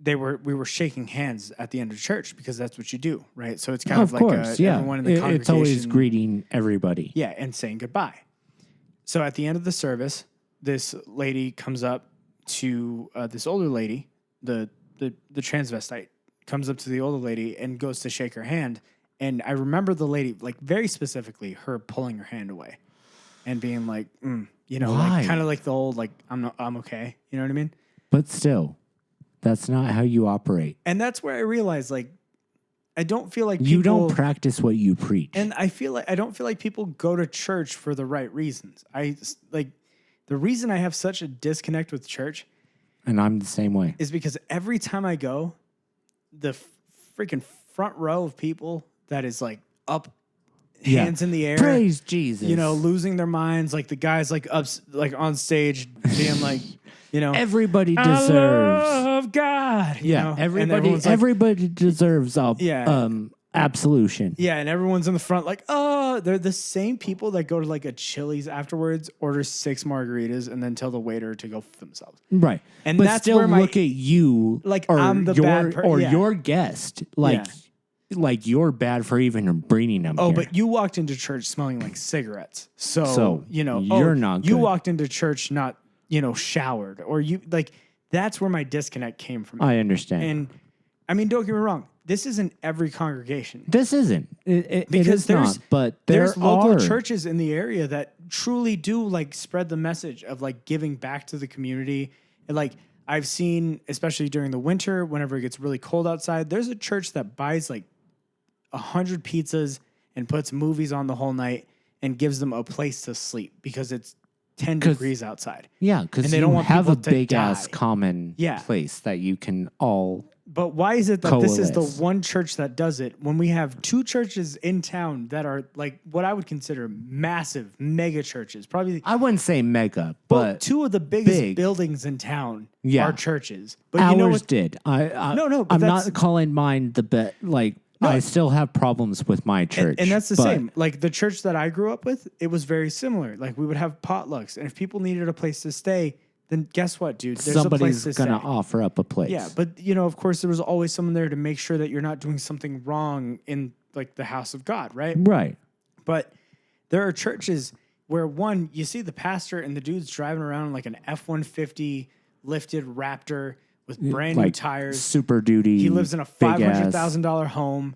[SPEAKER 3] we were shaking hands at the end of church because that's what you do, right? So it's kind of like everyone in the congregation.
[SPEAKER 2] It's always greeting everybody.
[SPEAKER 3] Yeah, and saying goodbye. So at the end of the service, this lady comes up to this older lady, the transvestite, comes up to the older lady and goes to shake her hand. And I remember the lady, like very specifically, her pulling her hand away and being like,
[SPEAKER 2] Why?
[SPEAKER 3] like kind of like the old, like, I'm okay. You know what I mean?
[SPEAKER 2] But still, that's not how you operate.
[SPEAKER 3] And that's where I realized, like, I don't feel like
[SPEAKER 2] you don't practice what you preach.
[SPEAKER 3] And I don't feel like people go to church for the right reasons. The reason I have such a disconnect with church,
[SPEAKER 2] and I'm the same way,
[SPEAKER 3] is because every time I go, the freaking front row of people that is like up, hands in the air,
[SPEAKER 2] praise Jesus,
[SPEAKER 3] losing their minds, like the guys like up, like on stage being like,
[SPEAKER 2] everybody deserves,
[SPEAKER 3] I love God.
[SPEAKER 2] Everybody deserves absolution.
[SPEAKER 3] Yeah, and everyone's in the front like, oh, they're the same people that go to like a Chili's afterwards, order 6 margaritas, and then tell the waiter to go f themselves.
[SPEAKER 2] Right.
[SPEAKER 3] And
[SPEAKER 2] but
[SPEAKER 3] that's
[SPEAKER 2] still
[SPEAKER 3] where
[SPEAKER 2] look at you
[SPEAKER 3] like
[SPEAKER 2] or
[SPEAKER 3] I'm the bad person.
[SPEAKER 2] Or your guest. Like you're bad for even bringing them here.
[SPEAKER 3] But you walked into church smelling like cigarettes. So
[SPEAKER 2] you're not good.
[SPEAKER 3] You walked into church not, showered, or you like that's where my disconnect came from.
[SPEAKER 2] I understand.
[SPEAKER 3] And I mean, don't get me wrong. This isn't every congregation.
[SPEAKER 2] This isn't. It is not. But
[SPEAKER 3] there's local churches in the area that truly do like spread the message of like giving back to the community. And like I've seen, especially during the winter, whenever it gets really cold outside, there's a church that buys like 100 pizzas and puts movies on the whole night and gives them a place to sleep because it's 10 degrees outside.
[SPEAKER 2] Yeah, because
[SPEAKER 3] they
[SPEAKER 2] you
[SPEAKER 3] don't want
[SPEAKER 2] have a
[SPEAKER 3] people to
[SPEAKER 2] big ass
[SPEAKER 3] die.
[SPEAKER 2] common
[SPEAKER 3] Yeah.
[SPEAKER 2] place that you can all.
[SPEAKER 3] But why is it that this is the
[SPEAKER 2] Coalesce.
[SPEAKER 3] one church that does it when we have 2 churches in town that are like what I would consider massive mega churches? Probably
[SPEAKER 2] I wouldn't say mega,
[SPEAKER 3] well,
[SPEAKER 2] but
[SPEAKER 3] 2 of the biggest
[SPEAKER 2] big.
[SPEAKER 3] buildings in town
[SPEAKER 2] Yeah.
[SPEAKER 3] are churches. But
[SPEAKER 2] ours
[SPEAKER 3] you know what?
[SPEAKER 2] did.
[SPEAKER 3] No, but
[SPEAKER 2] I'm
[SPEAKER 3] that's-
[SPEAKER 2] not calling mine the best. Like I still have problems with my church,
[SPEAKER 3] And that's the
[SPEAKER 2] but
[SPEAKER 3] same. Like the church that I grew up with, it was very similar. Like we would have potlucks, and if people needed a place to stay, then guess what, dude? There's
[SPEAKER 2] Somebody's
[SPEAKER 3] a place to
[SPEAKER 2] gonna
[SPEAKER 3] stay.
[SPEAKER 2] offer up a place.
[SPEAKER 3] Yeah, but of course, there was always someone there to make sure that you're not doing something wrong in like the house of God, right?
[SPEAKER 2] right.
[SPEAKER 3] But there are churches where one, you see the pastor and the dude's driving around in like an F-150 lifted Raptor with brand new
[SPEAKER 2] Like
[SPEAKER 3] tires.
[SPEAKER 2] Super Duty.
[SPEAKER 3] He lives in a
[SPEAKER 2] big ass-
[SPEAKER 3] $500,000 home,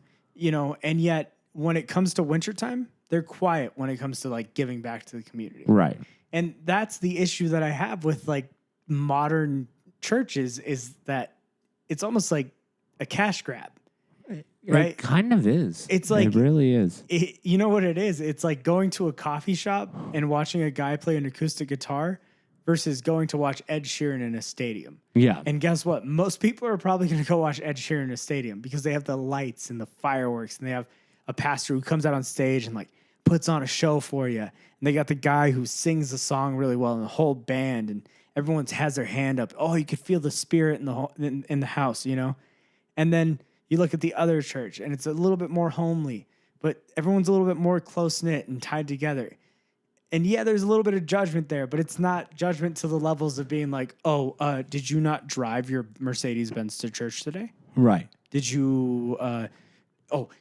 [SPEAKER 3] and yet when it comes to wintertime, they're quiet when it comes to like giving back to the community.
[SPEAKER 2] Right.
[SPEAKER 3] And that's the issue that I have with like modern churches is that it's almost like a cash grab. Right?
[SPEAKER 2] It kind of is.
[SPEAKER 3] It's like-
[SPEAKER 2] it really is.
[SPEAKER 3] You know what it is? It's like going to a coffee shop and watching a guy play an acoustic guitar versus going to watch Ed Sheeran in a stadium.
[SPEAKER 2] Yeah.
[SPEAKER 3] And guess what? Most people are probably going to go watch Ed Sheeran in a stadium because they have the lights and the fireworks, and they have a pastor who comes out on stage and like puts on a show for you. And they got the guy who sings the song really well and the whole band, and everyone has their hand up. Oh, you could feel the spirit in the house, And then you look at the other church and it's a little bit more homely, but everyone's a little bit more close knit and tied together. And yeah, there's a little bit of judgment there, but it's not judgment to the levels of being like, did you not drive your Mercedes-Benz to church today?
[SPEAKER 2] Right.
[SPEAKER 3] Did you,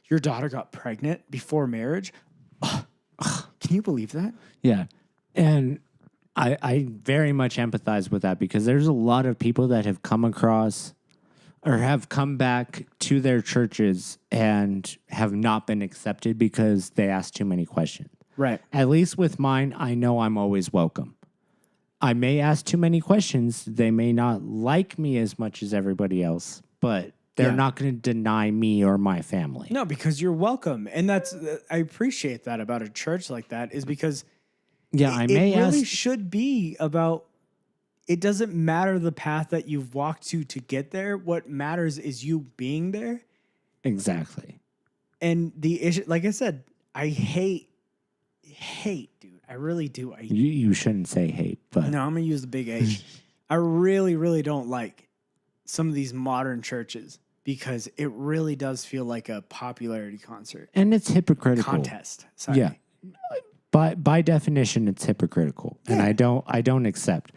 [SPEAKER 3] your daughter got pregnant before marriage? Can you believe that?
[SPEAKER 2] Yeah. And I very much empathize with that because there's a lot of people that have come across or have come back to their churches and have not been accepted because they asked too many questions.
[SPEAKER 3] Right.
[SPEAKER 2] At least with mine, I know I'm always welcome. I may ask too many questions. They may not like me as much as everybody else, but they're not going to deny me or my family.
[SPEAKER 3] No, because you're welcome. And I appreciate that about a church like that is because
[SPEAKER 2] Yeah,
[SPEAKER 3] it really should be about, it doesn't matter the path that you've walked to get there. What matters is you being there.
[SPEAKER 2] Exactly.
[SPEAKER 3] And the issue, like I said, I hate, dude. I really do.
[SPEAKER 2] You shouldn't say hate, but
[SPEAKER 3] No, I'm going to use the big H. I really, really don't like some of these modern churches because it really does feel like a popularity concert.
[SPEAKER 2] and it's hypocritical.
[SPEAKER 3] Contest. Sorry.
[SPEAKER 2] Yeah. By definition, it's hypocritical, and I don't accept.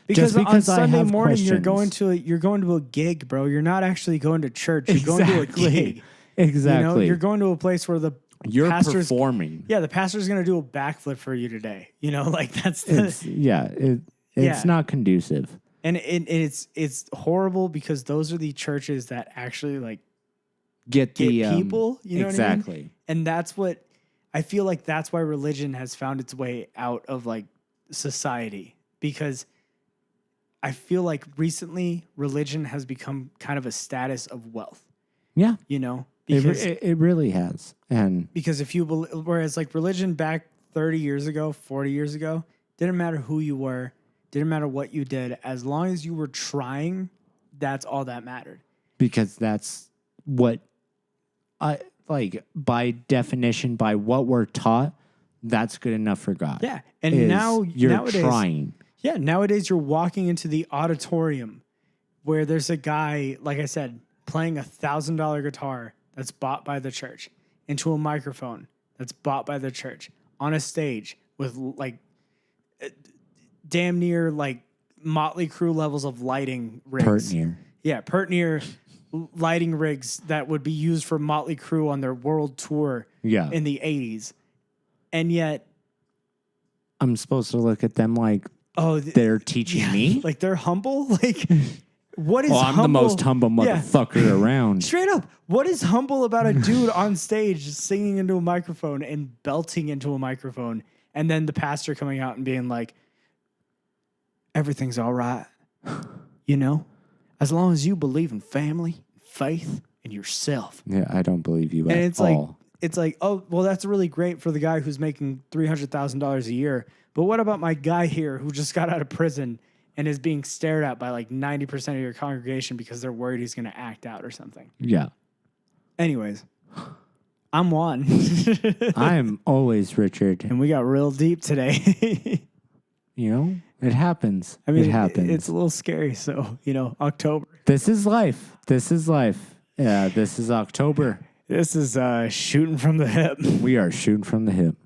[SPEAKER 3] Because
[SPEAKER 2] Just
[SPEAKER 3] on
[SPEAKER 2] I
[SPEAKER 3] Sunday
[SPEAKER 2] have
[SPEAKER 3] morning
[SPEAKER 2] questions.
[SPEAKER 3] you're going to a gig, bro. You're not actually going to church. You're going to a gig.
[SPEAKER 2] Exactly.
[SPEAKER 3] You're going to a place where the
[SPEAKER 2] You're
[SPEAKER 3] pastor's
[SPEAKER 2] performing.
[SPEAKER 3] Yeah, the pastor's going to do a backflip for you today. Like that's the
[SPEAKER 2] It's not conducive.
[SPEAKER 3] and it's horrible because those are the churches that actually like
[SPEAKER 2] Get
[SPEAKER 3] get
[SPEAKER 2] the
[SPEAKER 3] people, you know what I mean?
[SPEAKER 2] exactly.
[SPEAKER 3] And that's what I feel like that's why religion has found its way out of like society because I feel like recently religion has become kind of a status of wealth,
[SPEAKER 2] Yeah,
[SPEAKER 3] because
[SPEAKER 2] it really has. And
[SPEAKER 3] because whereas like religion back 30 years ago, 40 years ago, didn't matter who you were, didn't matter what you did, as long as you were trying, that's all that mattered.
[SPEAKER 2] because that's what I like by definition, by what we're taught, that's good enough for God.
[SPEAKER 3] Yeah. And
[SPEAKER 2] is
[SPEAKER 3] nowadays,
[SPEAKER 2] trying.
[SPEAKER 3] Yeah, nowadays you're walking into the auditorium where there's a guy, like I said, playing $1,000 guitar that's bought by the church into a microphone that's bought by the church on a stage with like damn near like Motley Crue levels of lighting rigs.
[SPEAKER 2] Pert near.
[SPEAKER 3] Yeah, pert near lighting rigs that would be used for Motley Crue on their world tour
[SPEAKER 2] Yeah.
[SPEAKER 3] in the 80s. And yet,
[SPEAKER 2] I'm supposed to look at them like
[SPEAKER 3] oh,
[SPEAKER 2] they're teaching me.
[SPEAKER 3] like they're humble. Like, what is
[SPEAKER 2] Oh, I'm
[SPEAKER 3] humble?
[SPEAKER 2] the most humble
[SPEAKER 3] Yeah.
[SPEAKER 2] motherfucker around.
[SPEAKER 3] Straight up, what is humble about a dude on stage singing into a microphone and belting into a microphone, and then the pastor coming out and being like, "Everything's all right, as long as you believe in family, faith, and yourself."
[SPEAKER 2] Yeah, I don't believe you
[SPEAKER 3] And
[SPEAKER 2] at
[SPEAKER 3] it's like,
[SPEAKER 2] all.
[SPEAKER 3] it's like, oh, well, that's really great for the guy who's making $300,000 a year. But what about my guy here who just got out of prison and is being stared at by like 90% of your congregation because they're worried he's going to act out or something?
[SPEAKER 2] Yeah.
[SPEAKER 3] Anyways, I'm Juan.
[SPEAKER 2] I'm always Richard.
[SPEAKER 3] And we got real deep today.
[SPEAKER 2] You know, it happens.
[SPEAKER 3] I mean,
[SPEAKER 2] it happens.
[SPEAKER 3] It's a little scary. So, October.
[SPEAKER 2] This is life. This is life. Yeah, this is October.
[SPEAKER 3] This is shooting from the hip.
[SPEAKER 2] We are shooting from the hip.